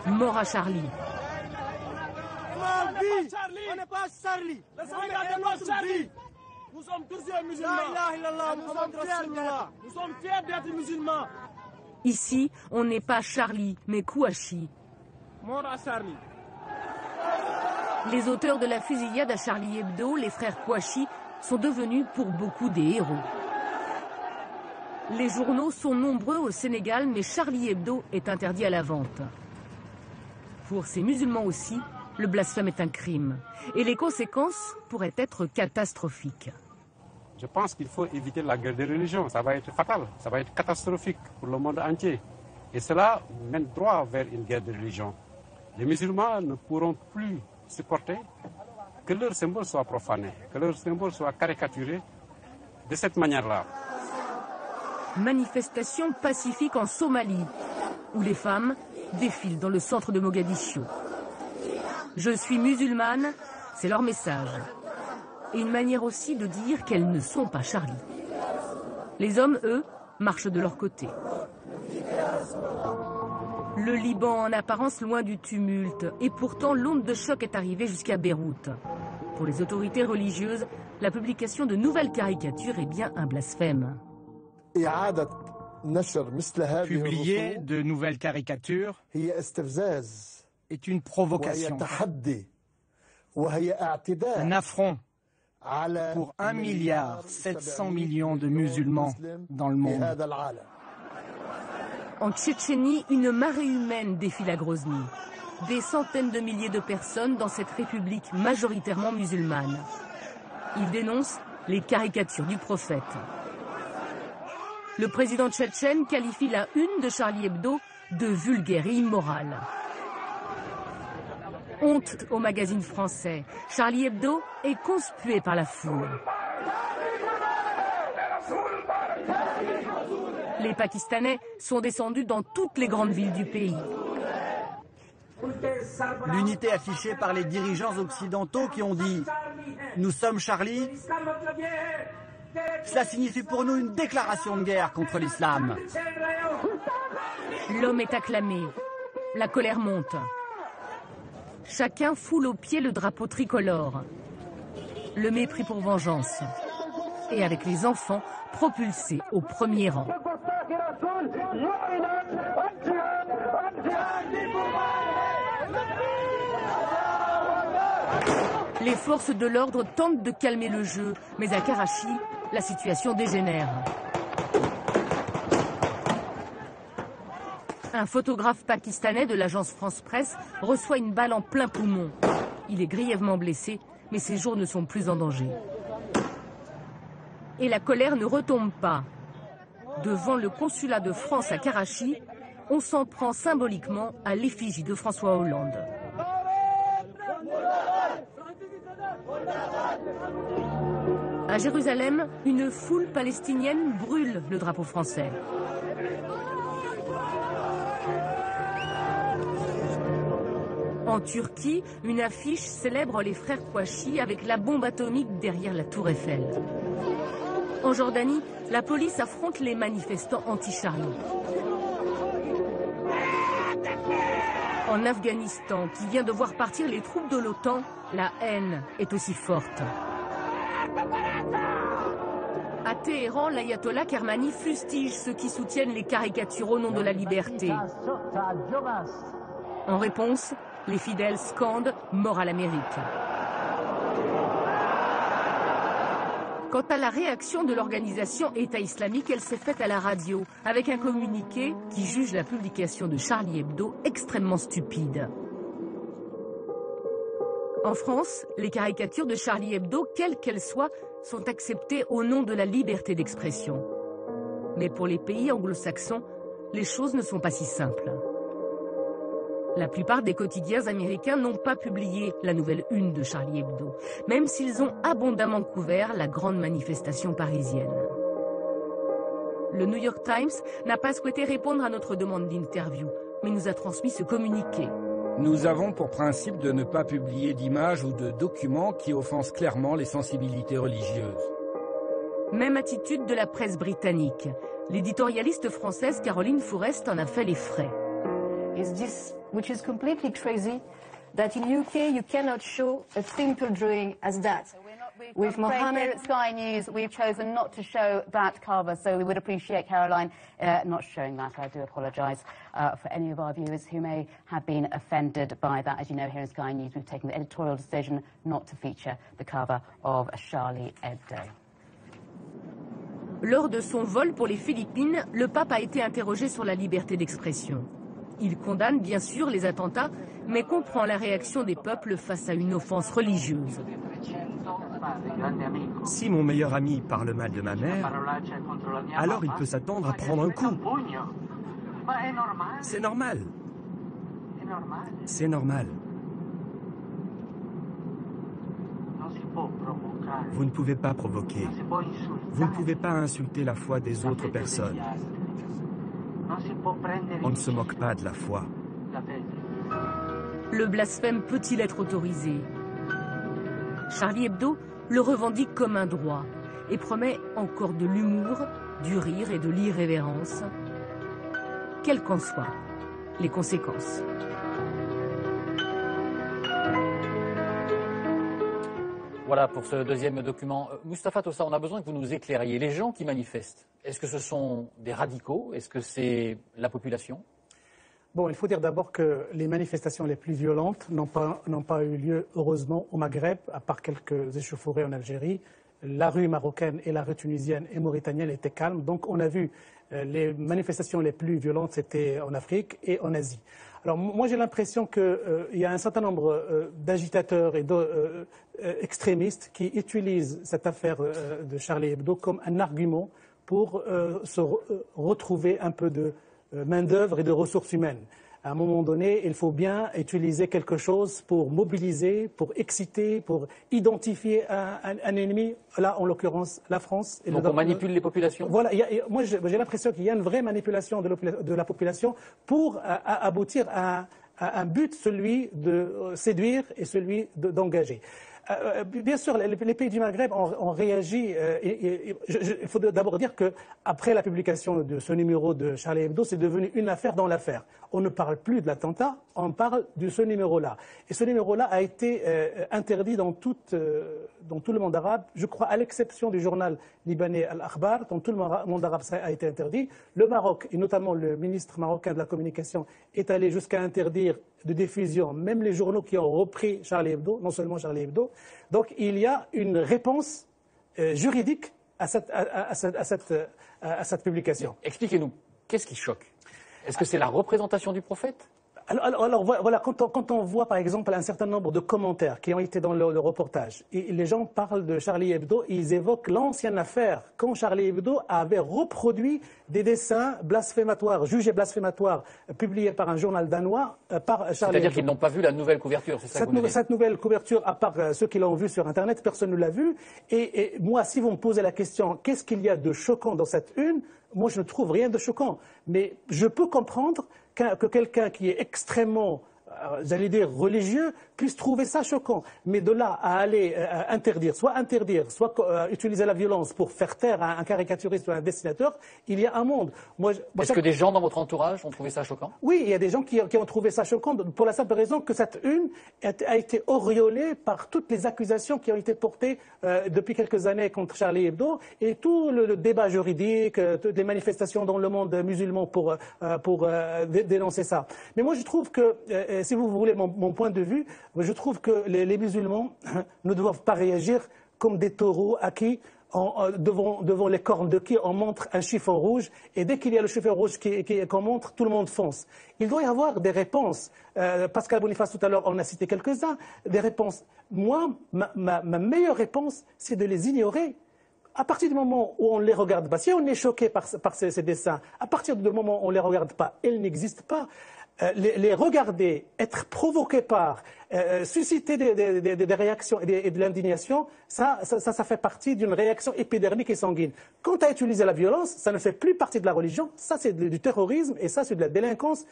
Mort à Charlie. On n'est pas Charlie. Laissez-nous garder notre vie. Nous sommes tous des musulmans. Nous sommes fiers d'être musulmans. Ici, on n'est pas Charlie, mais Kouachi. Mort à Charlie. Les auteurs de la fusillade à Charlie Hebdo, les frères Kouachi, sont devenus pour beaucoup des héros. Les journaux sont nombreux au Sénégal, mais Charlie Hebdo est interdit à la vente. Pour ces musulmans aussi, le blasphème est un crime. Et les conséquences pourraient être catastrophiques. Je pense qu'il faut éviter la guerre des religions. Ça va être fatal, ça va être catastrophique pour le monde entier. Et cela mène droit vers une guerre de religion. Les musulmans ne pourront plus supporter que leurs symboles soient profanés, que leurs symboles soient caricaturés de cette manière-là. Manifestation pacifique en Somalie, où les femmes défilent dans le centre de Mogadiscio. Je suis musulmane, c'est leur message. Et une manière aussi de dire qu'elles ne sont pas Charlie. Les hommes, eux, marchent de leur côté. Le Liban, en apparence loin du tumulte, et pourtant l'onde de choc est arrivée jusqu'à Beyrouth. Pour les autorités religieuses, la publication de nouvelles caricatures est bien un blasphème. Publier de nouvelles caricatures est une provocation, un affront pour 1,7 milliard de musulmans dans le monde. En Tchétchénie, une marée humaine défile à Grozny. Des centaines de milliers de personnes dans cette république majoritairement musulmane. Ils dénoncent les caricatures du prophète. Le président tchétchène qualifie la une de Charlie Hebdo de vulgaire et immorale. Honte au magazine français. Charlie Hebdo est conspué par la foule. Les Pakistanais sont descendus dans toutes les grandes villes du pays. L'unité affichée par les dirigeants occidentaux qui ont dit « Nous sommes Charlie », cela signifie pour nous une déclaration de guerre contre l'islam. L'homme est acclamé. La colère monte. Chacun foule aux pieds le drapeau tricolore. Le mépris pour vengeance. Et avec les enfants propulsés au premier rang. Les forces de l'ordre tentent de calmer le jeu, mais à Karachi, la situation dégénère. Un photographe pakistanais de l'agence France Presse reçoit une balle en plein poumon. Il est grièvement blessé, mais ses jours ne sont plus en danger. Et la colère ne retombe pas. Devant le consulat de France à Karachi, on s'en prend symboliquement à l'effigie de François Hollande. À Jérusalem, une foule palestinienne brûle le drapeau français. En Turquie, une affiche célèbre les frères Kouachi avec la bombe atomique derrière la tour Eiffel. En Jordanie, la police affronte les manifestants anti-Charlie. En Afghanistan, qui vient de voir partir les troupes de l'OTAN, la haine est aussi forte. À Téhéran, l'ayatollah Kermani fustige ceux qui soutiennent les caricatures au nom de la liberté. En réponse, les fidèles scandent « Mort à l'Amérique ». Quant à la réaction de l'organisation État islamique, elle s'est faite à la radio, avec un communiqué qui juge la publication de Charlie Hebdo extrêmement stupide. En France, les caricatures de Charlie Hebdo, quelles qu'elles soient, sont acceptées au nom de la liberté d'expression. Mais pour les pays anglo-saxons, les choses ne sont pas si simples. La plupart des quotidiens américains n'ont pas publié la nouvelle une de Charlie Hebdo, même s'ils ont abondamment couvert la grande manifestation parisienne. Le New York Times n'a pas souhaité répondre à notre demande d'interview, mais nous a transmis ce communiqué. Nous avons pour principe de ne pas publier d'images ou de documents qui offensent clairement les sensibilités religieuses. Même attitude de la presse britannique. L'éditorialiste française Caroline Fourest en a fait les frais. that in UK you cannot show a simple drawing as that. With Mohammed, Here at Sky News, we've chosen not to show that cover, so we would appreciate Caroline not showing that. I do apologise for any of our viewers who may have been offended by that. As you know, here at Sky News, we've taken the editorial decision not to feature the cover of Charlie Hebdo. Lors de son vol pour les Philippines, le pape a été interrogé sur la liberté d'expression. Il condamne bien sûr les attentats, mais comprend la réaction des peuples face à une offense religieuse. Si mon meilleur ami parle mal de ma mère, alors il peut s'attendre à prendre un coup. C'est normal. C'est normal. Vous ne pouvez pas provoquer. Vous ne pouvez pas insulter la foi des autres personnes. On ne se moque pas de la foi. Le blasphème peut-il être autorisé? Charlie Hebdo le revendique comme un droit et promet encore de l'humour, du rire et de l'irrévérence, quelles qu'en soient les conséquences. Voilà pour ce deuxième document. Mustapha Tossa, on a besoin que vous nous éclairiez. Les gens qui manifestent, est-ce que ce sont des radicaux? Est-ce que c'est la population? Bon, il faut dire d'abord que les manifestations les plus violentes n'ont pas eu lieu, heureusement, au Maghreb, à part quelques échauffourées en Algérie. La rue marocaine et la rue tunisienne et mauritanienne étaient calmes. Donc on a vu les manifestations les plus violentes, c'était en Afrique et en Asie. Alors moi j'ai l'impression qu'il y a un certain nombre d'agitateurs et d'extrémistes qui utilisent cette affaire de Charlie Hebdo comme un argument pour se retrouver un peu de main-d'œuvre et de ressources humaines. À un moment donné, il faut bien utiliser quelque chose pour mobiliser, pour exciter, pour identifier un ennemi, là en l'occurrence la France. Donc on manipule les populations? Voilà, moi j'ai l'impression qu'il y a une vraie manipulation de la population pour aboutir à un but, celui de séduire et celui d'engager. Bien sûr, les pays du Maghreb ont réagi. Il faut d'abord dire qu'après la publication de ce numéro de Charlie Hebdo, c'est devenu une affaire dans l'affaire. On ne parle plus de l'attentat, on parle de ce numéro-là. Et ce numéro-là a été interdit dans tout le monde arabe, je crois, à l'exception du journal libanais Al-Akhbar, dans tout le monde arabe ça a été interdit. Le Maroc, et notamment le ministre marocain de la communication, est allé jusqu'à interdire de diffusion, même les journaux qui ont repris Charlie Hebdo, non seulement Charlie Hebdo. Donc il y a une réponse juridique à cette publication. Expliquez-nous, qu'est-ce qui choque? Est-ce que c'est la représentation du prophète? Alors voilà, quand on voit par exemple un certain nombre de commentaires qui ont été dans le reportage, et les gens parlent de Charlie Hebdo, ils évoquent l'ancienne affaire, quand Charlie Hebdo avait reproduit des dessins blasphématoires, jugés blasphématoires, publiés par un journal danois par Charlie Hebdo. C'est-à-dire qu'ils n'ont pas vu la nouvelle couverture, c'est ça que vous dites? Cette nouvelle couverture, à part ceux qui l'ont vue sur Internet, personne ne l'a vue. Et moi, si vous me posez la question, qu'est-ce qu'il y a de choquant dans cette une? Moi, je ne trouve rien de choquant. Mais je peux comprendre que quelqu'un qui est extrêmement, j'allais dire, religieux, puisse trouver ça choquant. Mais de là à aller interdire, soit utiliser la violence pour faire taire un caricaturiste ou un dessinateur, il y a un monde. Est-ce que des gens dans votre entourage ont trouvé ça choquant? Oui, il y a des gens qui ont trouvé ça choquant pour la simple raison que cette une a été auréolée par toutes les accusations qui ont été portées depuis quelques années contre Charlie Hebdo et tout le débat juridique, toutes les manifestations dans le monde musulman pour dénoncer ça. Mais moi je trouve que, si vous voulez mon point de vue, je trouve que les musulmans ne doivent pas réagir comme des taureaux à qui, devant les cornes de qui on montre un chiffon rouge, et dès qu'il y a le chiffon rouge qu'on montre, tout le monde fonce. Il doit y avoir des réponses. Pascal Boniface, tout à l'heure, on a cité quelques-uns, des réponses. Moi, ma meilleure réponse, c'est de les ignorer. À partir du moment où on ne les regarde pas, si on est choqué par ces dessins, à partir du moment où on ne les regarde pas, ils n'existent pas. Les regarder, être provoqué par, susciter des réactions et de l'indignation, ça fait partie d'une réaction épidermique et sanguine. Quant à utiliser la violence, ça ne fait plus partie de la religion, ça c'est du terrorisme et ça c'est de la délinquance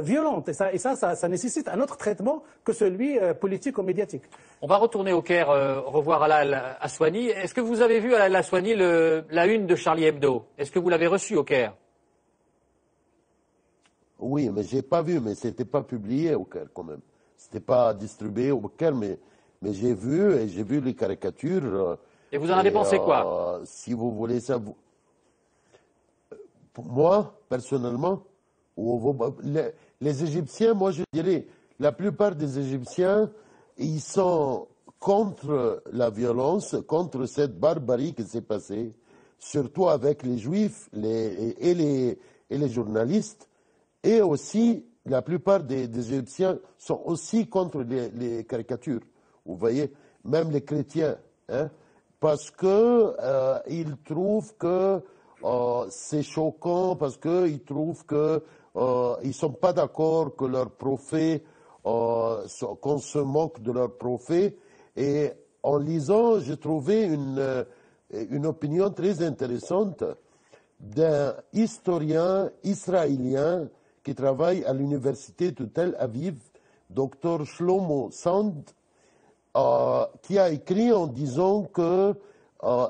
violente. Et ça nécessite un autre traitement que celui politique ou médiatique. On va retourner au Caire, revoir Alaa Aswani. Est-ce que vous avez vu, Alaa Aswani, la une de Charlie Hebdo? Est-ce que vous l'avez reçue au Caire? Oui, mais j'ai pas vu, mais c'était pas publié au Caire quand même. C'était pas distribué au Caire, mais j'ai vu les caricatures. Et vous en avez pensé quoi? Si vous voulez ça, pour moi, personnellement, les Égyptiens, moi je dirais, la plupart des Égyptiens, ils sont contre la violence, contre cette barbarie qui s'est passée, surtout avec les Juifs et les journalistes, et aussi la plupart des Égyptiens sont aussi contre les caricatures. Vous voyez, même les chrétiens, hein, parce que ils trouvent que c'est choquant, parce qu'ils trouvent que ils sont pas d'accord que leur prophète, qu'on se moque de leur prophète. Et en lisant, j'ai trouvé une opinion très intéressante d'un historien israélien qui travaille à l'université de Tel Aviv, Dr Shlomo Sand, qui a écrit en disant que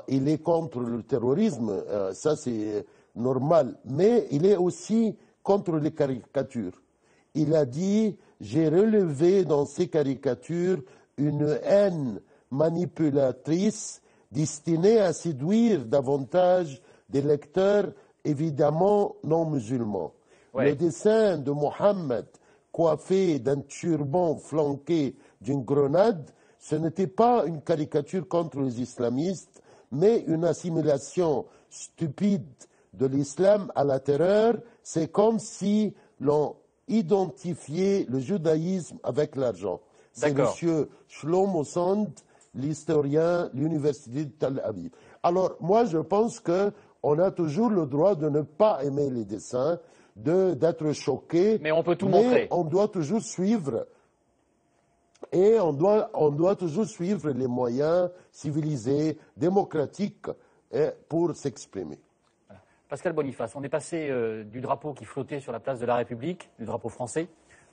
il est contre le terrorisme, ça c'est normal, mais il est aussi contre les caricatures. Il a dit, j'ai relevé dans ces caricatures une haine manipulatrice destinée à séduire davantage des lecteurs évidemment non musulmans. Ouais. Le dessin de Mohammed coiffé d'un turban flanqué d'une grenade, ce n'était pas une caricature contre les islamistes, mais une assimilation stupide de l'islam à la terreur. C'est comme si l'on identifiait le judaïsme avec l'argent. C'est M. Shlomo Sand, l'historien, l'université de Tel Aviv. Alors, moi, je pense qu'on a toujours le droit de ne pas aimer les dessins, d'être choqué. Mais on peut tout montrer. On doit toujours suivre. Et on doit toujours suivre les moyens civilisés, démocratiques, pour s'exprimer. Voilà. Pascal Boniface, on est passé du drapeau qui flottait sur la place de la République, du drapeau français,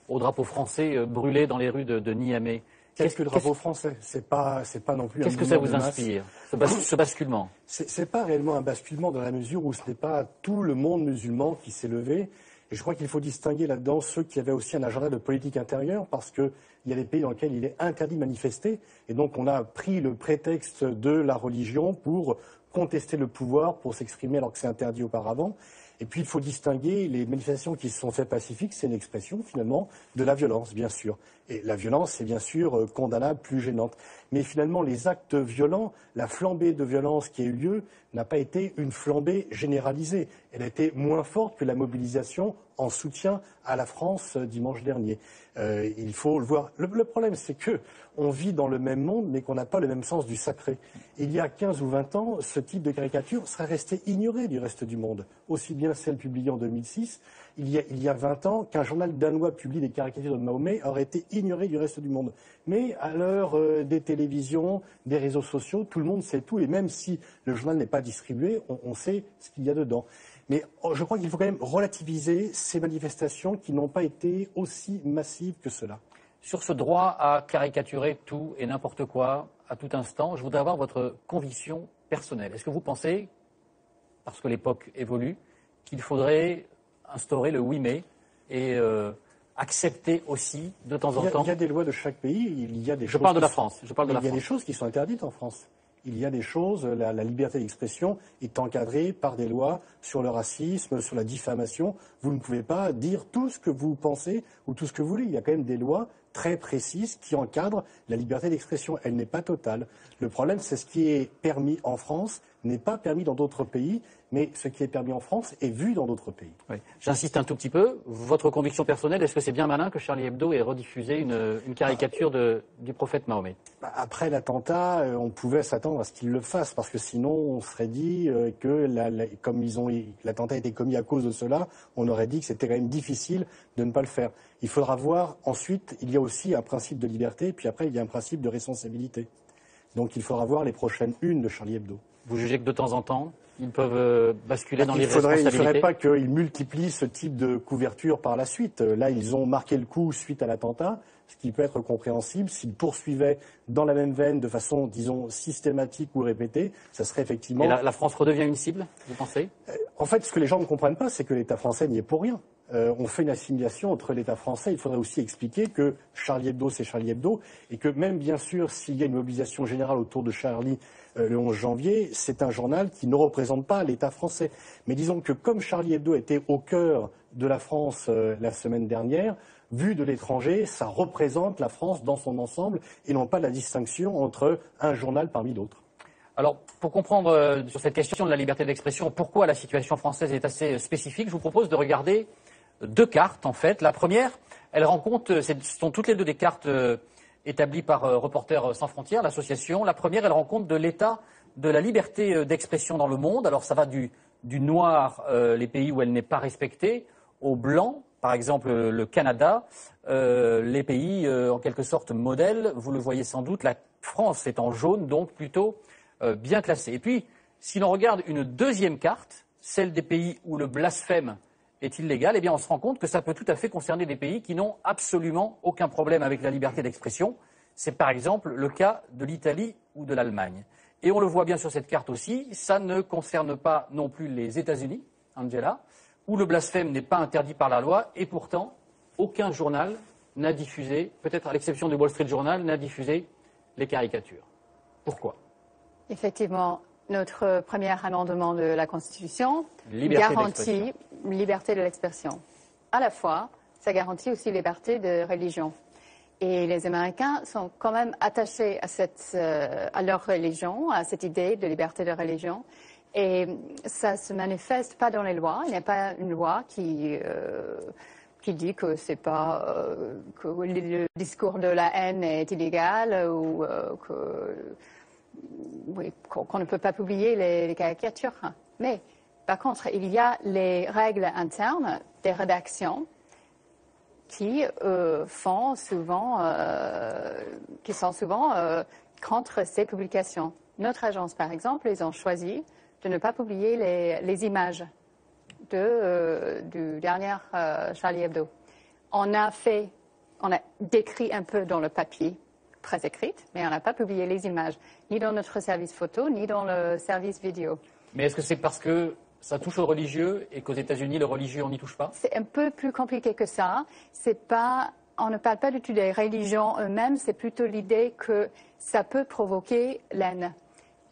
au drapeau français brûlé dans les rues de Niamey. Qu'est-ce que le drapeau français? C'est pas non plus. Qu'est-ce que ça vous inspire, ce basculement? C'est pas réellement un basculement dans la mesure où ce n'est pas tout le monde musulman qui s'est levé. Et je crois qu'il faut distinguer là-dedans ceux qui avaient aussi un agenda de politique intérieure, parce qu'il y a des pays dans lesquels il est interdit de manifester. Et donc on a pris le prétexte de la religion pour contester le pouvoir, pour s'exprimer alors que c'est interdit auparavant. Et puis il faut distinguer les manifestations qui se sont faites pacifiques, c'est une expression finalement de la violence, bien sûr. Et la violence, c'est bien sûr condamnable, plus gênante. Mais finalement, les actes violents, la flambée de violence qui a eu lieu n'a pas été une flambée généralisée. Elle a été moins forte que la mobilisation en soutien à la France dimanche dernier. Il faut le voir. Le problème, c'est que on vit dans le même monde, mais qu'on n'a pas le même sens du sacré. Il y a 15 ou 20 ans, ce type de caricature serait resté ignoré du reste du monde. Aussi bien celle publiée en 2006, il y a 20 ans, qu'un journal danois publie des caricatures de Mahomet aurait été ignoré du reste du monde. Mais à l'heure des télévisions, des réseaux sociaux, tout le monde sait tout, et même si le journal n'est pas distribué, on sait ce qu'il y a dedans. Mais je crois qu'il faut quand même relativiser ces manifestations qui n'ont pas été aussi massives que cela. Sur ce droit à caricaturer tout et n'importe quoi, à tout instant, je voudrais avoir votre conviction personnelle. Est-ce que vous pensez, parce que l'époque évolue, qu'il faudrait instaurer le 8 mai et accepter aussi, de temps en temps... Il y a des lois de chaque pays, il y a des choses... Je parle de la France. Il y a des choses qui sont interdites en France. Il y a des choses, la liberté d'expression est encadrée par des lois sur le racisme, sur la diffamation. Vous ne pouvez pas dire tout ce que vous pensez ou tout ce que vous voulez. Il y a quand même des lois très précises qui encadrent la liberté d'expression. Elle n'est pas totale. Le problème, c'est ce qui est permis en France n'est pas permis dans d'autres pays, mais ce qui est permis en France est vu dans d'autres pays. Oui. J'insiste un tout petit peu. Votre conviction personnelle, est-ce que c'est bien malin que Charlie Hebdo ait rediffusé une caricature du prophète Mahomet? Après l'attentat, on pouvait s'attendre à ce qu'il le fasse, parce que sinon on serait dit que, comme l'attentat a été commis à cause de cela, on aurait dit que c'était quand même difficile de ne pas le faire. Il faudra voir ensuite, il y a aussi un principe de liberté, puis après il y a un principe de responsabilité. Donc il faudra voir les prochaines unes de Charlie Hebdo. Vous jugez que de temps en temps, ils peuvent basculer dans l'irresponsabilité? Il ne faudrait pas qu'ils multiplient ce type de couverture par la suite. Là, ils ont marqué le coup suite à l'attentat, ce qui peut être compréhensible. S'ils poursuivaient dans la même veine de façon, disons, systématique ou répétée, ça serait effectivement... Et la France redevient une cible, vous pensez? En fait, ce que les gens ne comprennent pas, c'est que l'État français n'y est pour rien. on fait une assimilation entre l'État français. Il faudrait aussi expliquer que Charlie Hebdo, c'est Charlie Hebdo, et que même, bien sûr, s'il y a une mobilisation générale autour de Charlie le 11 janvier, c'est un journal qui ne représente pas l'État français. Mais disons que comme Charlie Hebdo était au cœur de la France la semaine dernière, vu de l'étranger, ça représente la France dans son ensemble et non pas la distinction entre un journal parmi d'autres. Alors, pour comprendre sur cette question de la liberté d'expression, pourquoi la situation française est assez spécifique, je vous propose de regarder deux cartes, en fait. La première, elle rend compte, ce sont toutes les deux des cartes établies par Reporters sans frontières, l'association. La première, elle rend compte de l'état de la liberté d'expression dans le monde. Alors, ça va du noir, les pays où elle n'est pas respectée, au blanc, par exemple le Canada, les pays en quelque sorte modèles, vous le voyez sans doute, la France est en jaune, donc plutôt bien classée. Et puis, si l'on regarde une deuxième carte, celle des pays où le blasphème est illégal, eh bien on se rend compte que ça peut tout à fait concerner des pays qui n'ont absolument aucun problème avec la liberté d'expression. C'est par exemple le cas de l'Italie ou de l'Allemagne. Et on le voit bien sur cette carte aussi, ça ne concerne pas non plus les États-Unis, Angela, où le blasphème n'est pas interdit par la loi, et pourtant, aucun journal n'a diffusé, peut-être à l'exception du Wall Street Journal, n'a diffusé les caricatures. Pourquoi? Effectivement, notre premier amendement de la Constitution garantit liberté de l'expression. À la fois, ça garantit aussi liberté de religion. Et les Américains sont quand même attachés à leur religion, à cette idée de liberté de religion. Et ça ne se manifeste pas dans les lois. Il n'y a pas une loi qui dit que c'est pas que le discours de la haine est illégal ou qu'on ne peut pas publier les caricatures. Mais par contre, il y a les règles internes des rédactions qui sont souvent contre ces publications. Notre agence, par exemple, ils ont choisi de ne pas publier les images du dernier Charlie Hebdo. On a décrit un peu dans le papier, presse écrite, mais on n'a pas publié les images, ni dans notre service photo, ni dans le service vidéo. Mais est-ce que c'est parce que ça touche aux religieux et qu'aux États-Unis, le religieux, on n'y touche pas? C'est un peu plus compliqué que ça. On ne parle pas du tout des religions eux-mêmes, c'est plutôt l'idée que ça peut provoquer l'haine.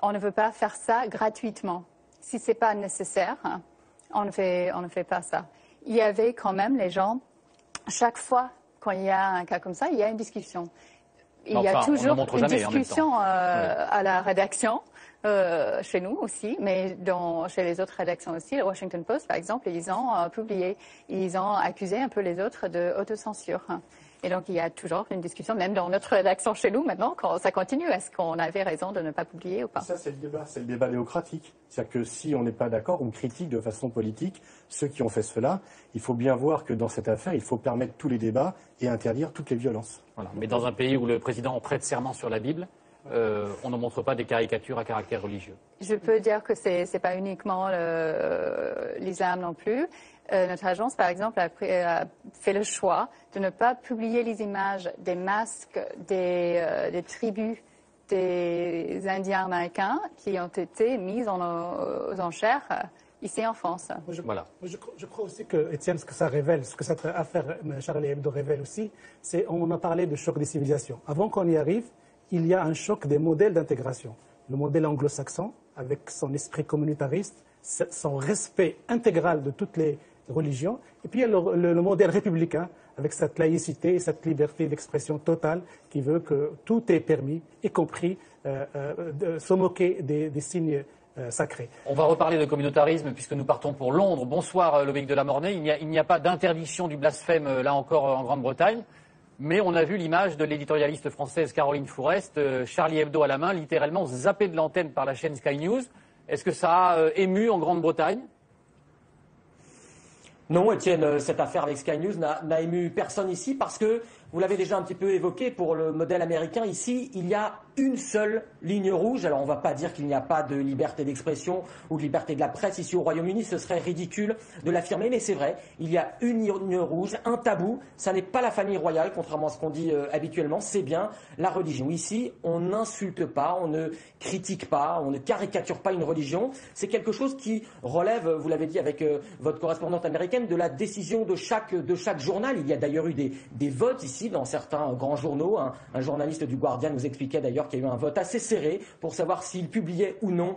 On ne veut pas faire ça gratuitement. Si ce n'est pas nécessaire, on ne fait pas ça. Il y avait quand même les gens, chaque fois qu'il y a un cas comme ça, il y a une discussion. Il y a toujours une discussion à la rédaction, chez nous aussi, mais chez les autres rédactions aussi. Le Washington Post, par exemple, ils ont publié, ils ont accusé un peu les autres d'autocensure. Et donc, il y a toujours une discussion, même dans notre rédaction chez nous, maintenant, quand ça continue. Est-ce qu'on avait raison de ne pas publier ou pas? Ça, c'est le débat démocratique. C'est-à-dire que si on n'est pas d'accord, on critique de façon politique ceux qui ont fait cela. Il faut bien voir que dans cette affaire, il faut permettre tous les débats et interdire toutes les violences. Voilà. Mais dans un pays où le président prête serment sur la Bible, on ne montre pas des caricatures à caractère religieux. Je peux dire que ce n'est pas uniquement l'islam non plus. Notre agence, par exemple, a fait le choix de ne pas publier les images des masques des tribus des Indiens américains qui ont été mises aux enchères ici en France. Voilà. Je crois aussi que, Étienne, ce que ça révèle, ce que cette affaire Charlie Hebdo révèle aussi, c'est on a parlé de choc des civilisations. Avant qu'on y arrive, il y a un choc des modèles d'intégration. Le modèle anglo-saxon, avec son esprit communautariste, son respect intégral de toutes les religions, et puis il y a le modèle républicain, avec cette laïcité, cette liberté d'expression totale qui veut que tout est permis, y compris de se moquer des signes sacrés. On va reparler de communautarisme puisque nous partons pour Londres. Bonsoir Loïc Delamornay. Il n'y a pas d'interdiction du blasphème là encore en Grande-Bretagne, mais on a vu l'image de l'éditorialiste française Caroline Fourest, Charlie Hebdo à la main, littéralement zappé de l'antenne par la chaîne Sky News. Est-ce que ça a ému en Grande-Bretagne ? Non, Étienne, cette affaire avec Sky News n'a ému personne ici parce que vous l'avez déjà un petit peu évoqué, pour le modèle américain, ici, il y a une seule ligne rouge. Alors on ne va pas dire qu'il n'y a pas de liberté d'expression ou de liberté de la presse ici au Royaume-Uni, ce serait ridicule de l'affirmer, mais c'est vrai, il y a une ligne rouge, un tabou, ça n'est pas la famille royale, contrairement à ce qu'on dit habituellement, c'est bien la religion. Ici, on n'insulte pas, on ne critique pas, on ne caricature pas une religion, c'est quelque chose qui relève, vous l'avez dit avec votre correspondante américaine, de la décision de chaque journal. Il y a d'ailleurs eu des votes ici dans certains grands journaux. Un journaliste du Guardian nous expliquait d'ailleurs qu'il y a eu un vote assez serré pour savoir s'il publiait ou non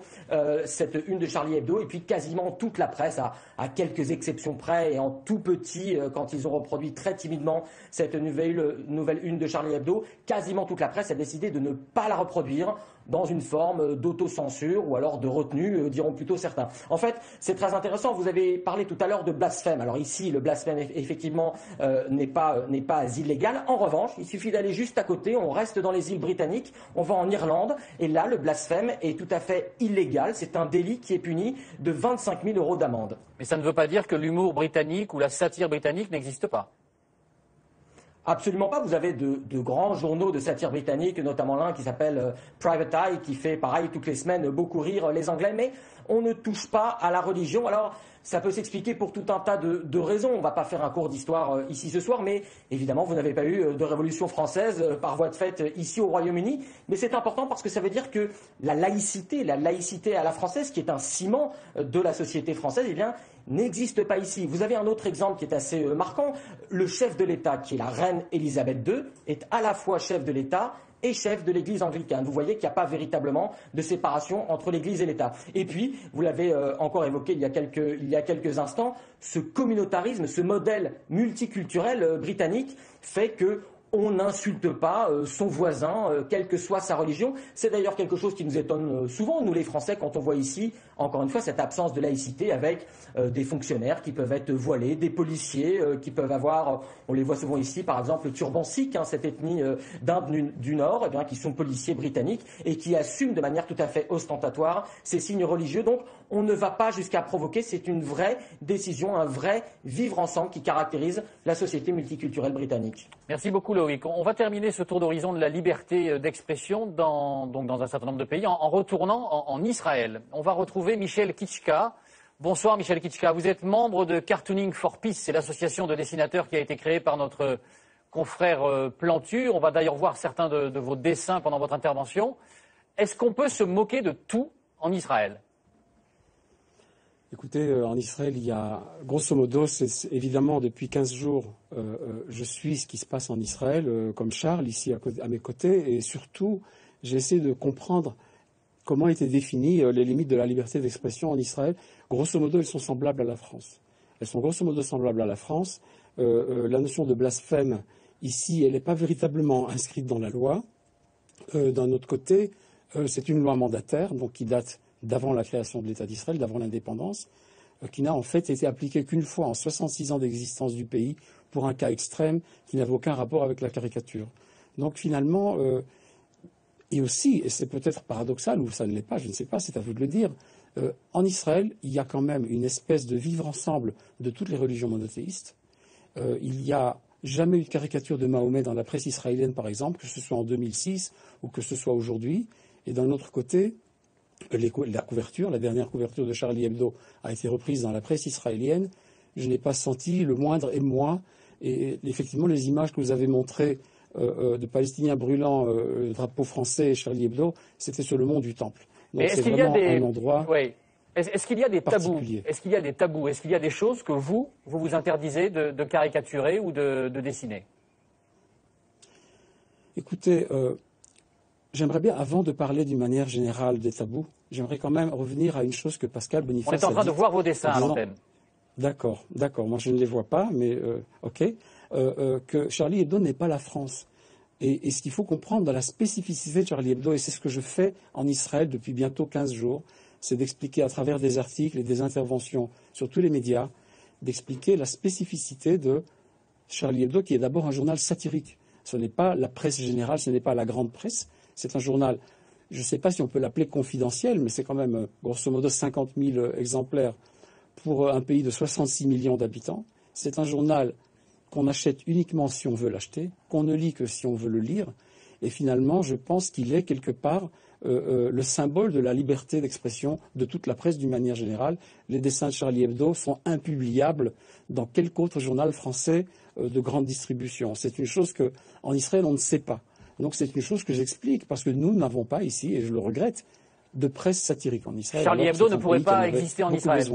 cette une de Charlie Hebdo. Et puis quasiment toute la presse, à quelques exceptions près et en tout petit, quand ils ont reproduit très timidement cette nouvelle une de Charlie Hebdo, quasiment toute la presse a décidé de ne pas la reproduire dans une forme d'autocensure ou alors de retenue, diront plutôt certains. En fait, c'est très intéressant. Vous avez parlé tout à l'heure de blasphème. Alors ici, le blasphème, effectivement, n'est pas illégal. En revanche, il suffit d'aller juste à côté. On reste dans les îles britanniques. On va en Irlande. Et là, le blasphème est tout à fait illégal. C'est un délit qui est puni de 25 000 € d'amende. Mais ça ne veut pas dire que l'humour britannique ou la satire britannique n'existe pas. Absolument pas. Vous avez de grands journaux de satire britannique, notamment l'un qui s'appelle Private Eye, qui fait pareil toutes les semaines beaucoup rire les Anglais, mais on ne touche pas à la religion. Alors, ça peut s'expliquer pour tout un tas de raisons. On ne va pas faire un cours d'histoire ici ce soir, mais évidemment, vous n'avez pas eu de révolution française par voie de fait ici au Royaume-Uni. Mais c'est important parce que ça veut dire que la laïcité à la française, qui est un ciment de la société française, eh bien, n'existe pas ici. Vous avez un autre exemple qui est assez marquant. Le chef de l'État, qui est la reine Elisabeth II, est à la fois chef de l'État et chef de l'Église anglicane. Vous voyez qu'il n'y a pas véritablement de séparation entre l'Église et l'État. Et puis, vous l'avez encore évoqué il y a quelques instants, ce communautarisme, ce modèle multiculturel britannique fait que on n'insulte pas son voisin, quelle que soit sa religion. C'est d'ailleurs quelque chose qui nous étonne souvent, nous les Français, quand on voit ici, encore une fois, cette absence de laïcité avec des fonctionnaires qui peuvent être voilés, des policiers qui peuvent avoir, on les voit souvent ici, par exemple, le turban sikh, cette ethnie d'Inde du Nord, eh bien, qui sont policiers britanniques et qui assument de manière tout à fait ostentatoire ces signes religieux. Donc, on ne va pas jusqu'à provoquer, c'est une vraie décision, un vrai vivre ensemble qui caractérise la société multiculturelle britannique. Merci beaucoup Loïc. On va terminer ce tour d'horizon de la liberté d'expression dans un certain nombre de pays en retournant en Israël. On va retrouver Michel Kitchka. Bonsoir Michel Kitchka, vous êtes membre de Cartooning for Peace, c'est l'association de dessinateurs qui a été créée par notre confrère Plantu. On va d'ailleurs voir certains de vos dessins pendant votre intervention. Est-ce qu'on peut se moquer de tout en Israël ? Écoutez, en Israël, il y a, grosso modo, c'est évidemment depuis 15 jours, je suis ce qui se passe en Israël, comme Charles, ici à mes côtés, et surtout, j'ai essayé de comprendre comment étaient définies les limites de la liberté d'expression en Israël. Grosso modo, elles sont semblables à la France. Elles sont grosso modo semblables à la France. La notion de blasphème, ici, elle n'est pas véritablement inscrite dans la loi. D'un autre côté, c'est une loi mandataire, donc qui date d'avant la création de l'État d'Israël, d'avant l'indépendance, qui n'a en fait été appliquée qu'une fois en 66 ans d'existence du pays pour un cas extrême qui n'avait aucun rapport avec la caricature. Donc finalement, et aussi, et c'est peut-être paradoxal ou ça ne l'est pas, je ne sais pas, c'est à vous de le dire, en Israël, il y a quand même une espèce de vivre ensemble de toutes les religions monothéistes. Il n'y a jamais eu de caricature de Mahomet dans la presse israélienne, par exemple, que ce soit en 2006 ou que ce soit aujourd'hui. Et d'un autre côté, la dernière couverture de Charlie Hebdo a été reprise dans la presse israélienne. Je n'ai pas senti le moindre émoi. Et effectivement, les images que vous avez montrées de Palestiniens brûlant le drapeau français et Charlie Hebdo, c'était sur le mont du Temple. Donc c'est vraiment un endroit. Oui. Est-ce qu'il y a des tabous ? Est-ce qu'il y a des tabous ? Est-ce qu'il y a des choses que vous interdisez de caricaturer ou de dessiner ? Écoutez, j'aimerais bien, avant de parler d'une manière générale des tabous, j'aimerais quand même revenir à une chose que Pascal Boniface a dit. On est en train de voir vos dessins à l'antenne. D'accord. Moi, je ne les vois pas, mais OK. Que Charlie Hebdo n'est pas la France. Et ce qu'il faut comprendre dans la spécificité de Charlie Hebdo, et c'est ce que je fais en Israël depuis bientôt 15 jours, c'est d'expliquer à travers des articles et des interventions sur tous les médias, d'expliquer la spécificité de Charlie Hebdo, qui est d'abord un journal satirique. Ce n'est pas la presse générale, ce n'est pas la grande presse. C'est un journal, je ne sais pas si on peut l'appeler confidentiel, mais c'est quand même grosso modo 50 000 exemplaires pour un pays de 66 millions d'habitants. C'est un journal qu'on achète uniquement si on veut l'acheter, qu'on ne lit que si on veut le lire. Et finalement, je pense qu'il est quelque part le symbole de la liberté d'expression de toute la presse d'une manière générale. Les dessins de Charlie Hebdo sont impubliables dans quelque autre journal français de grande distribution. C'est une chose qu'en Israël, on ne sait pas. Donc c'est une chose que j'explique, parce que nous n'avons pas ici, et je le regrette, de presse satirique en Israël. Charlie Hebdo ne pourrait pas exister en Israël.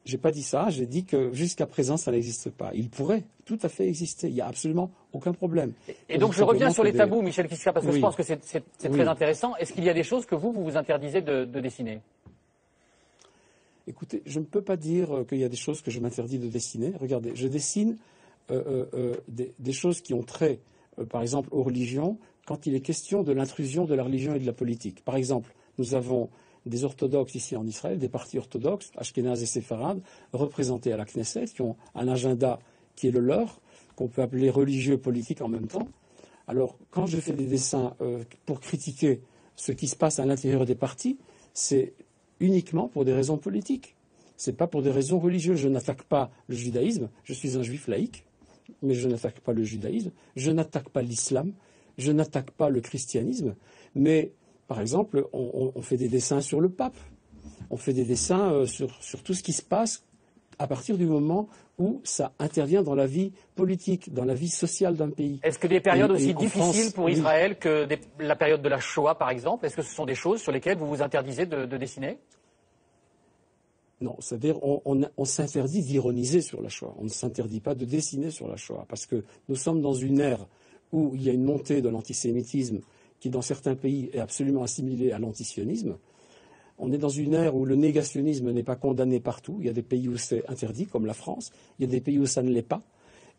J'ai pas dit ça, j'ai dit que jusqu'à présent, ça n'existe pas. Il pourrait tout à fait exister, il n'y a absolument aucun problème. Et donc je reviens sur les tabous, Michel Kiska, parce que je pense que c'est Oui. très intéressant. Est-ce qu'il y a des choses que vous interdisez de dessiner? Écoutez, je ne peux pas dire qu'il y a des choses que je m'interdis de dessiner. Regardez, je dessine des choses qui ont trait, par exemple, aux religions, quand il est question de l'intrusion de la religion et de la politique. Par exemple, nous avons des orthodoxes ici en Israël, des partis orthodoxes, Ashkénazes et séfarades, représentés à la Knesset, qui ont un agenda qui est le leur, qu'on peut appeler religieux politique en même temps. Alors, quand je fais des dessins pour critiquer ce qui se passe à l'intérieur des partis, c'est uniquement pour des raisons politiques. Ce n'est pas pour des raisons religieuses. Je n'attaque pas le judaïsme, je suis un juif laïque, mais je n'attaque pas le judaïsme, je n'attaque pas l'islam, je n'attaque pas le christianisme, mais par exemple, on fait des dessins sur le pape, on fait des dessins sur tout ce qui se passe à partir du moment où ça intervient dans la vie politique, dans la vie sociale d'un pays. Est-ce que des périodes aussi difficiles France, pour Israël que la période de la Shoah, par exemple, est-ce que ce sont des choses sur lesquelles vous vous interdisez de dessiner? Non, c'est-à-dire on s'interdit d'ironiser sur la Shoah. On ne s'interdit pas de dessiner sur la Shoah, parce que nous sommes dans une ère où il y a une montée de l'antisémitisme qui, dans certains pays, est absolument assimilée à l'antisionisme. On est dans une ère où le négationnisme n'est pas condamné partout. Il y a des pays où c'est interdit, comme la France. Il y a des pays où ça ne l'est pas.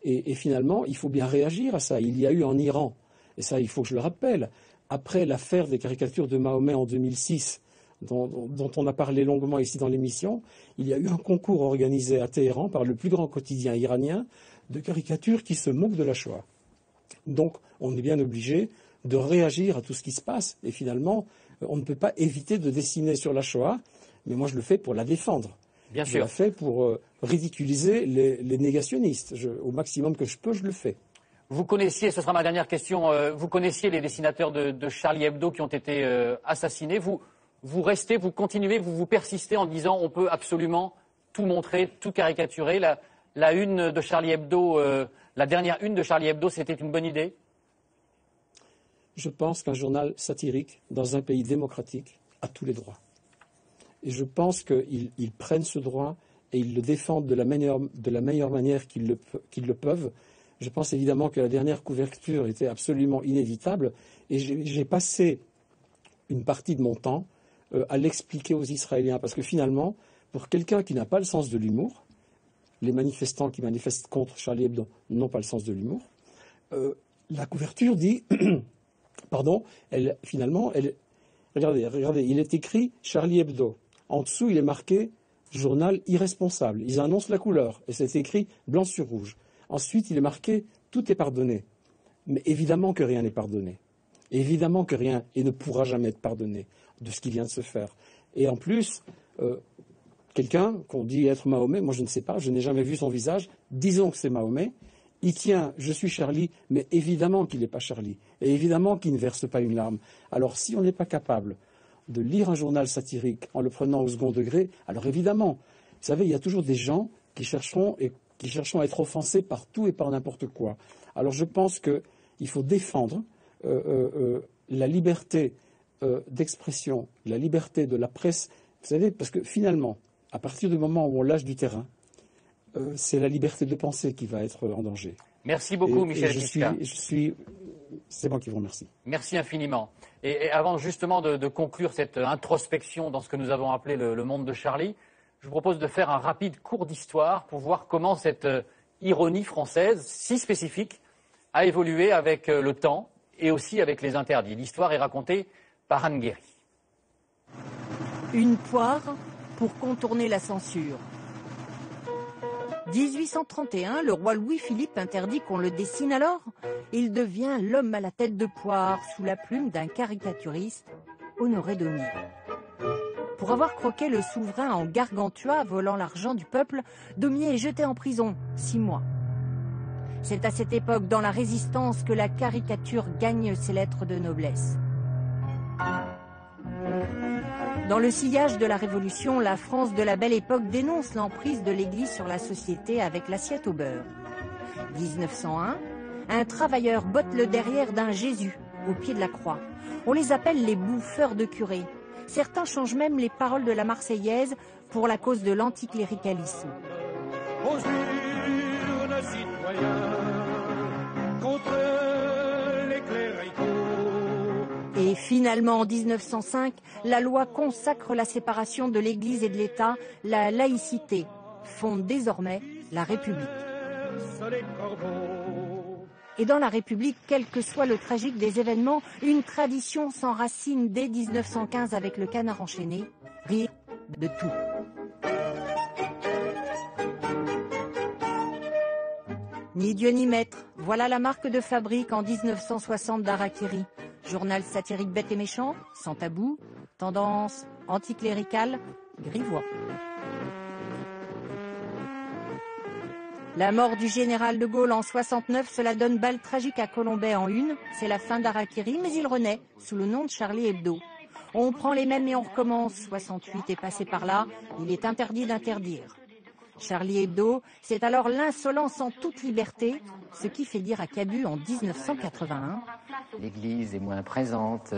Et finalement, il faut bien réagir à ça. Il y a eu en Iran, et ça, il faut que je le rappelle, après l'affaire des caricatures de Mahomet en 2006, dont on a parlé longuement ici dans l'émission, il y a eu un concours organisé à Téhéran par le plus grand quotidien iranien de caricatures qui se moquent de la Shoah. Donc, on est bien obligé de réagir à tout ce qui se passe. Et finalement, on ne peut pas éviter de dessiner sur la Shoah, mais moi je le fais pour la défendre. Bien sûr. Je le fais pour ridiculiser les négationnistes. Au maximum que je peux, je le fais. Vous connaissiez, ce sera ma dernière question, vous connaissiez les dessinateurs de Charlie Hebdo qui ont été assassinés. Vous restez, vous continuez, vous persistez en disant on peut absolument tout montrer, tout caricaturer. La une de Charlie Hebdo, la dernière une de Charlie Hebdo, c'était une bonne idée? Je pense qu'un journal satirique, dans un pays démocratique, a tous les droits. Et je pense qu'ils prennent ce droit et ils le défendent de la meilleure manière qu'ils le peuvent. Je pense évidemment que la dernière couverture était absolument inévitable. Et j'ai passé une partie de mon temps à l'expliquer aux Israéliens. Parce que finalement, pour quelqu'un qui n'a pas le sens de l'humour, les manifestants qui manifestent contre Charlie Hebdo n'ont pas le sens de l'humour, la couverture dit... Pardon, regardez, il est écrit Charlie Hebdo. En dessous, il est marqué journal irresponsable. Ils annoncent la couleur et c'est écrit blanc sur rouge. Ensuite, il est marqué tout est pardonné. Mais évidemment que rien n'est pardonné. Évidemment que rien et ne pourra jamais être pardonné de ce qui vient de se faire. Et en plus, quelqu'un qu'on dit être Mahomet, moi je ne sais pas, je n'ai jamais vu son visage, disons que c'est Mahomet. Il tient, je suis Charlie, mais évidemment qu'il n'est pas Charlie. Et évidemment qu'il ne verse pas une larme. Alors si on n'est pas capable de lire un journal satirique en le prenant au second degré, alors évidemment, vous savez, il y a toujours des gens qui chercheront à être offensés par tout et par n'importe quoi. Alors je pense qu'il faut défendre la liberté d'expression, la liberté de la presse. Vous savez, parce que finalement, à partir du moment où on lâche du terrain, c'est la liberté de penser qui va être en danger. Merci beaucoup, Michel Kiska. C'est moi qui vous remercie. Merci infiniment. Et avant justement de conclure cette introspection dans ce que nous avons appelé le monde de Charlie, je vous propose de faire un rapide cours d'histoire pour voir comment cette ironie française, si spécifique, a évolué avec le temps et aussi avec les interdits. L'histoire est racontée par Anne Guéry. Une poire pour contourner la censure. 1831, le roi Louis-Philippe interdit qu'on le dessine alors. Il devient l'homme à la tête de poire sous la plume d'un caricaturiste, Honoré Dauny. Pour Pour avoir croqué le souverain en Gargantua, volant l'argent du peuple, Daumier est jeté en prison, 6 mois. C'est à cette époque, dans la Résistance, que la caricature gagne ses lettres de noblesse. Dans le sillage de la Révolution, la France de la Belle Époque dénonce l'emprise de l'Église sur la société avec l'assiette au beurre. 1901, un travailleur botte le derrière d'un Jésus au pied de la croix. On les appelle les bouffeurs de curés. Certains changent même les paroles de la Marseillaise pour la cause de l'anticléricalisme. Et finalement, en 1905, la loi consacre la séparation de l'Église et de l'État, la laïcité, fonde désormais la République. Et dans la République, quel que soit le tragique des événements, une tradition s'enracine dès 1915 avec le Canard enchaîné, rire de tout. Ni Dieu ni maître, voilà la marque de fabrique en 1960 d'Harakiri. Journal satirique bête et méchant, sans tabou, tendance anticléricale, grivois. La mort du général de Gaulle en 69, cela donne balle tragique à Colombey en une. C'est la fin d'Harakiri, mais il renaît sous le nom de Charlie Hebdo. On prend les mêmes et on recommence. 68 est passé par là, il est interdit d'interdire. Charlie Hebdo, c'est alors l'insolence en toute liberté, ce qui fait dire à Cabu en 1981. L'Église est moins présente,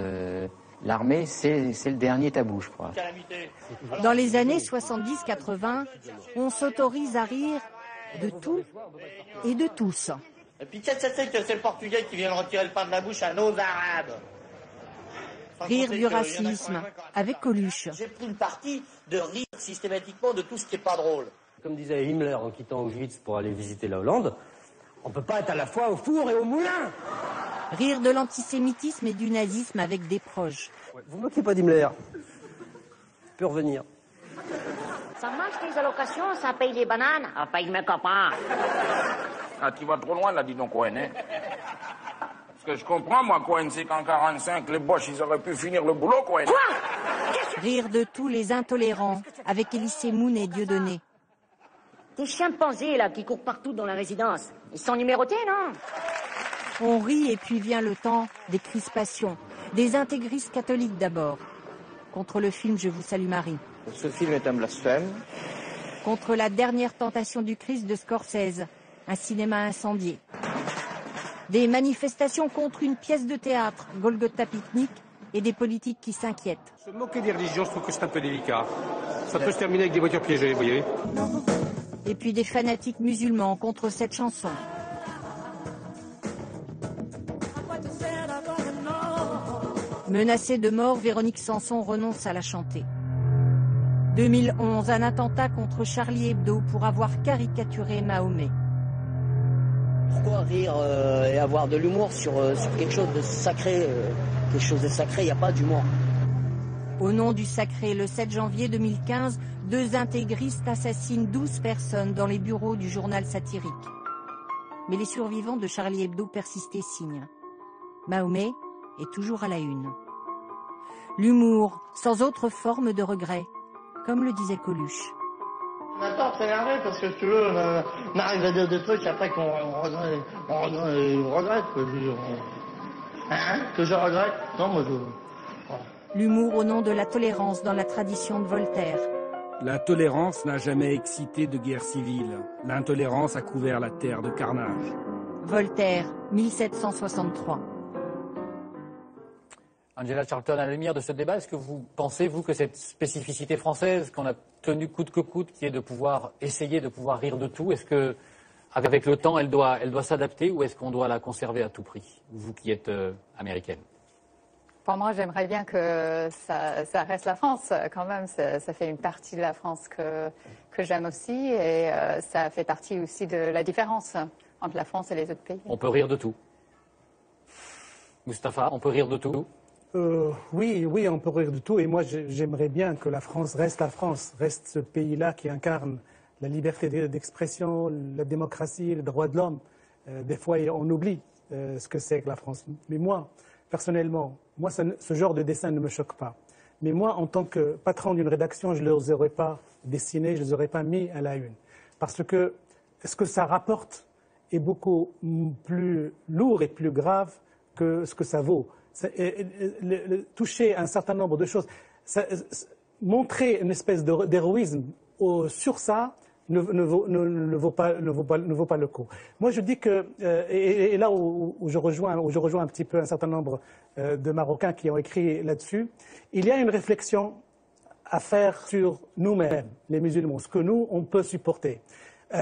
l'armée c'est le dernier tabou, je crois. Dans les années 70-80, on s'autorise à rire de tout et de tous. Et puis qu'est-ce que c'est que c'est le Portugais qui vient retirer le pain de la bouche à nos Arabes? Rire du racisme, avec Coluche. J'ai pris le parti de rire systématiquement de tout ce qui n'est pas drôle. Comme disait Himmler en quittant Auschwitz pour aller visiter la Hollande, on ne peut pas être à la fois au four et au moulin. Rire de l'antisémitisme et du nazisme avec des proches. Vous ne moquez pas d'Himmler. Je peux revenir. Ça mange les allocations, ça paye les bananes, ça paye mes copains. Ah, tu vas trop loin là, dis donc, Cohen, hein. Ce que je comprends, moi, Cohen, c'est qu'en 45, les Boches, ils auraient pu finir le boulot, Cohen. Quoi? Rire de tous les intolérants, avec Elie Semoun et Dieudonné. Des chimpanzés, là, qui courent partout dans la résidence. Ils sont numérotés, non? On rit et puis vient le temps des crispations. Des intégristes catholiques d'abord. Contre le film Je vous salue Marie. Ce film est un blasphème. Contre La dernière tentation du Christ de Scorsese. Un cinéma incendié. Des manifestations contre une pièce de théâtre, Golgotha Picnic, et des politiques qui s'inquiètent. Se moquer des religions, je trouve que c'est un peu délicat. Ça peut se terminer avec des voitures piégées, vous voyez. Et puis des fanatiques musulmans contre cette chanson. Menacée de mort, Véronique Sanson renonce à la chanter. 2011, un attentat contre Charlie Hebdo pour avoir caricaturé Mahomet. Pourquoi rire et avoir de l'humour sur quelque chose de sacré? Quelque chose de sacré, il n'y a pas d'humour. Au nom du sacré, le 7 janvier 2015, 2 intégristes assassinent 12 personnes dans les bureaux du journal satirique. Mais les survivants de Charlie Hebdo persistent et signent. Mahomet est toujours à la une. L'humour, sans autre forme de regret, comme le disait Coluche. On a tort de s'énerver parce que si tu veux, on arrive à dire des trucs après qu'on regrette. Que je regrette? Non, moi je... L'humour au nom de la tolérance dans la tradition de Voltaire. La tolérance n'a jamais excité de guerre civile. L'intolérance a couvert la terre de carnage. Voltaire, 1763. Angela Charlton, à la lumière de ce débat, est-ce que vous pensez, vous, que cette spécificité française qu'on a tenue coûte que coûte, qui est de pouvoir essayer de pouvoir rire de tout, est-ce que, avec le temps, elle doit s'adapter ou est-ce qu'on doit la conserver à tout prix? Vous qui êtes américaine. Pour moi, j'aimerais bien que ça reste la France quand même. Ça fait une partie de la France que j'aime aussi et ça fait partie aussi de la différence entre la France et les autres pays. On peut rire de tout. Mustapha, on peut rire de tout? Oui, on peut rire de tout. Et moi, j'aimerais bien que la France, reste ce pays-là qui incarne la liberté d'expression, la démocratie, les droits de l'homme. Des fois, on oublie ce que c'est que la France. Mais moi, personnellement, ce genre de dessin ne me choque pas. Mais moi, en tant que patron d'une rédaction, je ne les aurais pas dessinés, je ne les aurais pas mis à la une. Parce que ce que ça rapporte est beaucoup plus lourd et plus grave que ce que ça vaut. Toucher un certain nombre de choses, montrer une espèce d'héroïsme sur ça ne vaut pas le coup. Moi, je dis que, et là où je rejoins un petit peu un certain nombre de Marocains qui ont écrit là-dessus, il y a une réflexion à faire sur nous-mêmes, les musulmans, ce que nous, on peut supporter.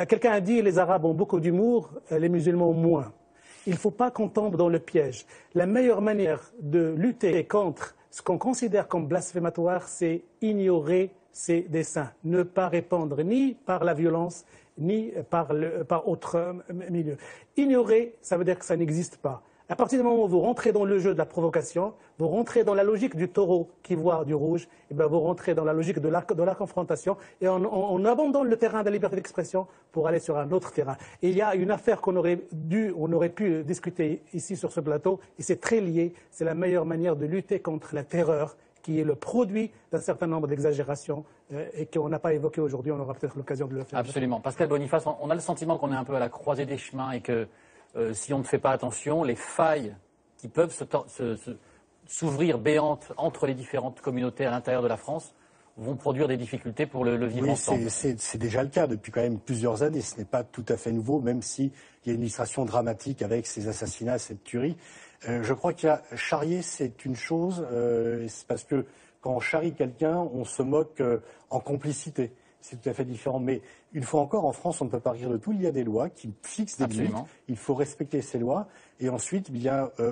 Quelqu'un a dit les Arabes ont beaucoup d'humour, les musulmans moins. Il ne faut pas qu'on tombe dans le piège. La meilleure manière de lutter contre ce qu'on considère comme blasphématoire, c'est ignorer ces desseins, ne pas répondre ni par la violence, ni par autre milieu. Ignorer, ça veut dire que ça n'existe pas. À partir du moment où vous rentrez dans le jeu de la provocation, vous rentrez dans la logique du taureau qui voit du rouge, et bien vous rentrez dans la logique de la confrontation, et on abandonne le terrain de la liberté d'expression pour aller sur un autre terrain. Et il y a une affaire qu'on aurait pu discuter ici sur ce plateau, et c'est très lié, c'est la meilleure manière de lutter contre la terreur, qui est le produit d'un certain nombre d'exagérations et qu'on n'a pas évoqué aujourd'hui. On aura peut-être l'occasion de le faire. Absolument. Pascal Boniface, on a le sentiment qu'on est un peu à la croisée des chemins et que si on ne fait pas attention, les failles qui peuvent s'ouvrir béantes entre les différentes communautés à l'intérieur de la France vont produire des difficultés pour le vivre ensemble. C'est déjà le cas depuis quand même plusieurs années. Ce n'est pas tout à fait nouveau, même s'il y a une illustration dramatique avec ces assassinats, cette tuerie. Je crois qu'il y a charrier, c'est une chose, c'est parce que quand on charrie quelqu'un, on se moque en complicité. C'est tout à fait différent. Mais une fois encore, en France, on ne peut pas rire de tout. Il y a des lois qui fixent des limites. Il faut respecter ces lois. Et ensuite,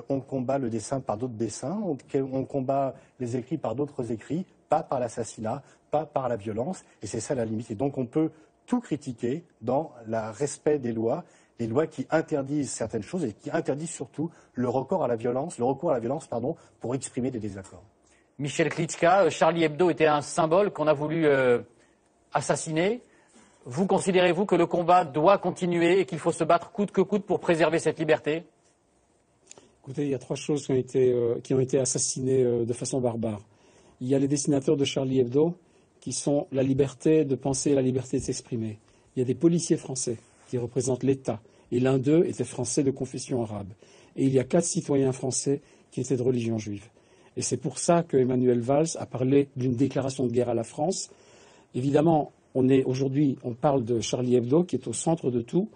on combat le dessin par d'autres dessins. On combat les écrits par d'autres écrits, pas par l'assassinat, pas par la violence. Et c'est ça la limite. Et donc, on peut tout critiquer dans le respect des lois. Les lois qui interdisent certaines choses et qui interdisent surtout le recours à la violence, pour exprimer des désaccords. Michel Klitschka, Charlie Hebdo était un symbole qu'on a voulu assassiner. Vous considérez-vous que le combat doit continuer et qu'il faut se battre coûte que coûte pour préserver cette liberté? Écoutez, il y a trois choses qui ont été assassinées de façon barbare. Il y a les dessinateurs de Charlie Hebdo qui sont la liberté de penser et la liberté de s'exprimer. Il y a des policiers français qui représentent l'État. Et l'un d'eux était français de confession arabe. Et il y a 4 citoyens français qui étaient de religion juive. Et c'est pour ça que Emmanuel Valls a parlé d'une déclaration de guerre à la France. Évidemment, aujourd'hui, on parle de Charlie Hebdo qui est au centre de tout.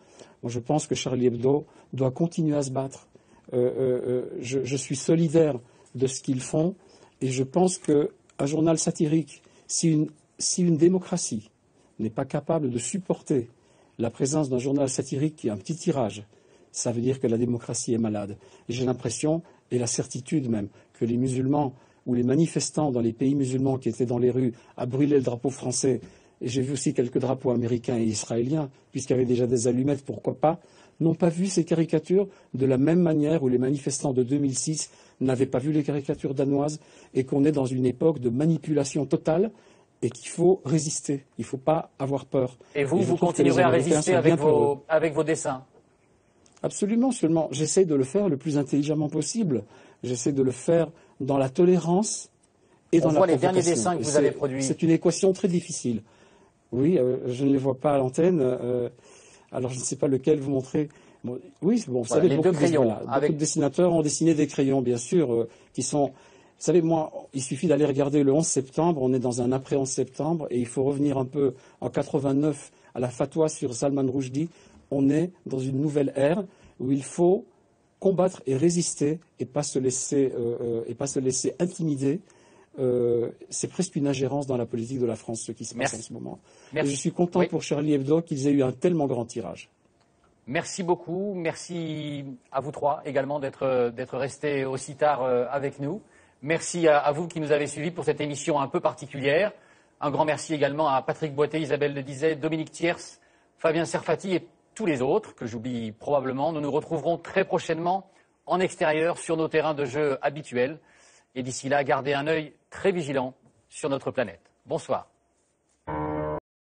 Moi, je pense que Charlie Hebdo doit continuer à se battre. Je suis solidaire de ce qu'ils font. Et je pense qu'un journal satirique, si une démocratie n'est pas capable de supporter la présence d'un journal satirique qui a un petit tirage, ça veut dire que la démocratie est malade. Et j'ai l'impression, et la certitude même, que les musulmans ou les manifestants dans les pays musulmans qui étaient dans les rues à brûler le drapeau français, et j'ai vu aussi quelques drapeaux américains et israéliens, puisqu'il y avait déjà des allumettes, pourquoi pas, n'ont pas vu ces caricatures de la même manière où les manifestants de 2006 n'avaient pas vu les caricatures danoises, et qu'on est dans une époque de manipulation totale, et qu'il faut résister. Il ne faut pas avoir peur. Et vous continuerez à résister avec vos dessins? Absolument, seulement j'essaie de le faire le plus intelligemment possible. J'essaie de le faire dans la tolérance et dans la provocation. On voit les derniers dessins que vous avez produits. C'est une équation très difficile. Oui, je ne les vois pas à l'antenne. Alors je ne sais pas lequel vous montrer. Bon, oui, bon, vous savez, beaucoup de dessinateurs ont dessiné des crayons, bien sûr, qui sont... Vous savez, moi, il suffit d'aller regarder le 11 septembre, on est dans un après-11 septembre, et il faut revenir un peu en 89 à la fatwa sur Salman Rushdie. On est dans une nouvelle ère où il faut combattre et résister et pas se laisser intimider. C'est presque une ingérence dans la politique de la France, ce qui se passe en ce moment. Et je suis content pour Charlie Hebdo qu'ils aient eu un tellement grand tirage. Merci beaucoup. Merci à vous trois également d'être restés aussi tard avec nous. Merci à vous qui nous avez suivis pour cette émission un peu particulière. Un grand merci également à Patrick Boité, Isabelle Le Dizet, Dominique Thiers, Fabien Serfati et tous les autres que j'oublie probablement. Nous nous retrouverons très prochainement en extérieur sur nos terrains de jeu habituels. Et d'ici là, gardez un œil très vigilant sur notre planète. Bonsoir.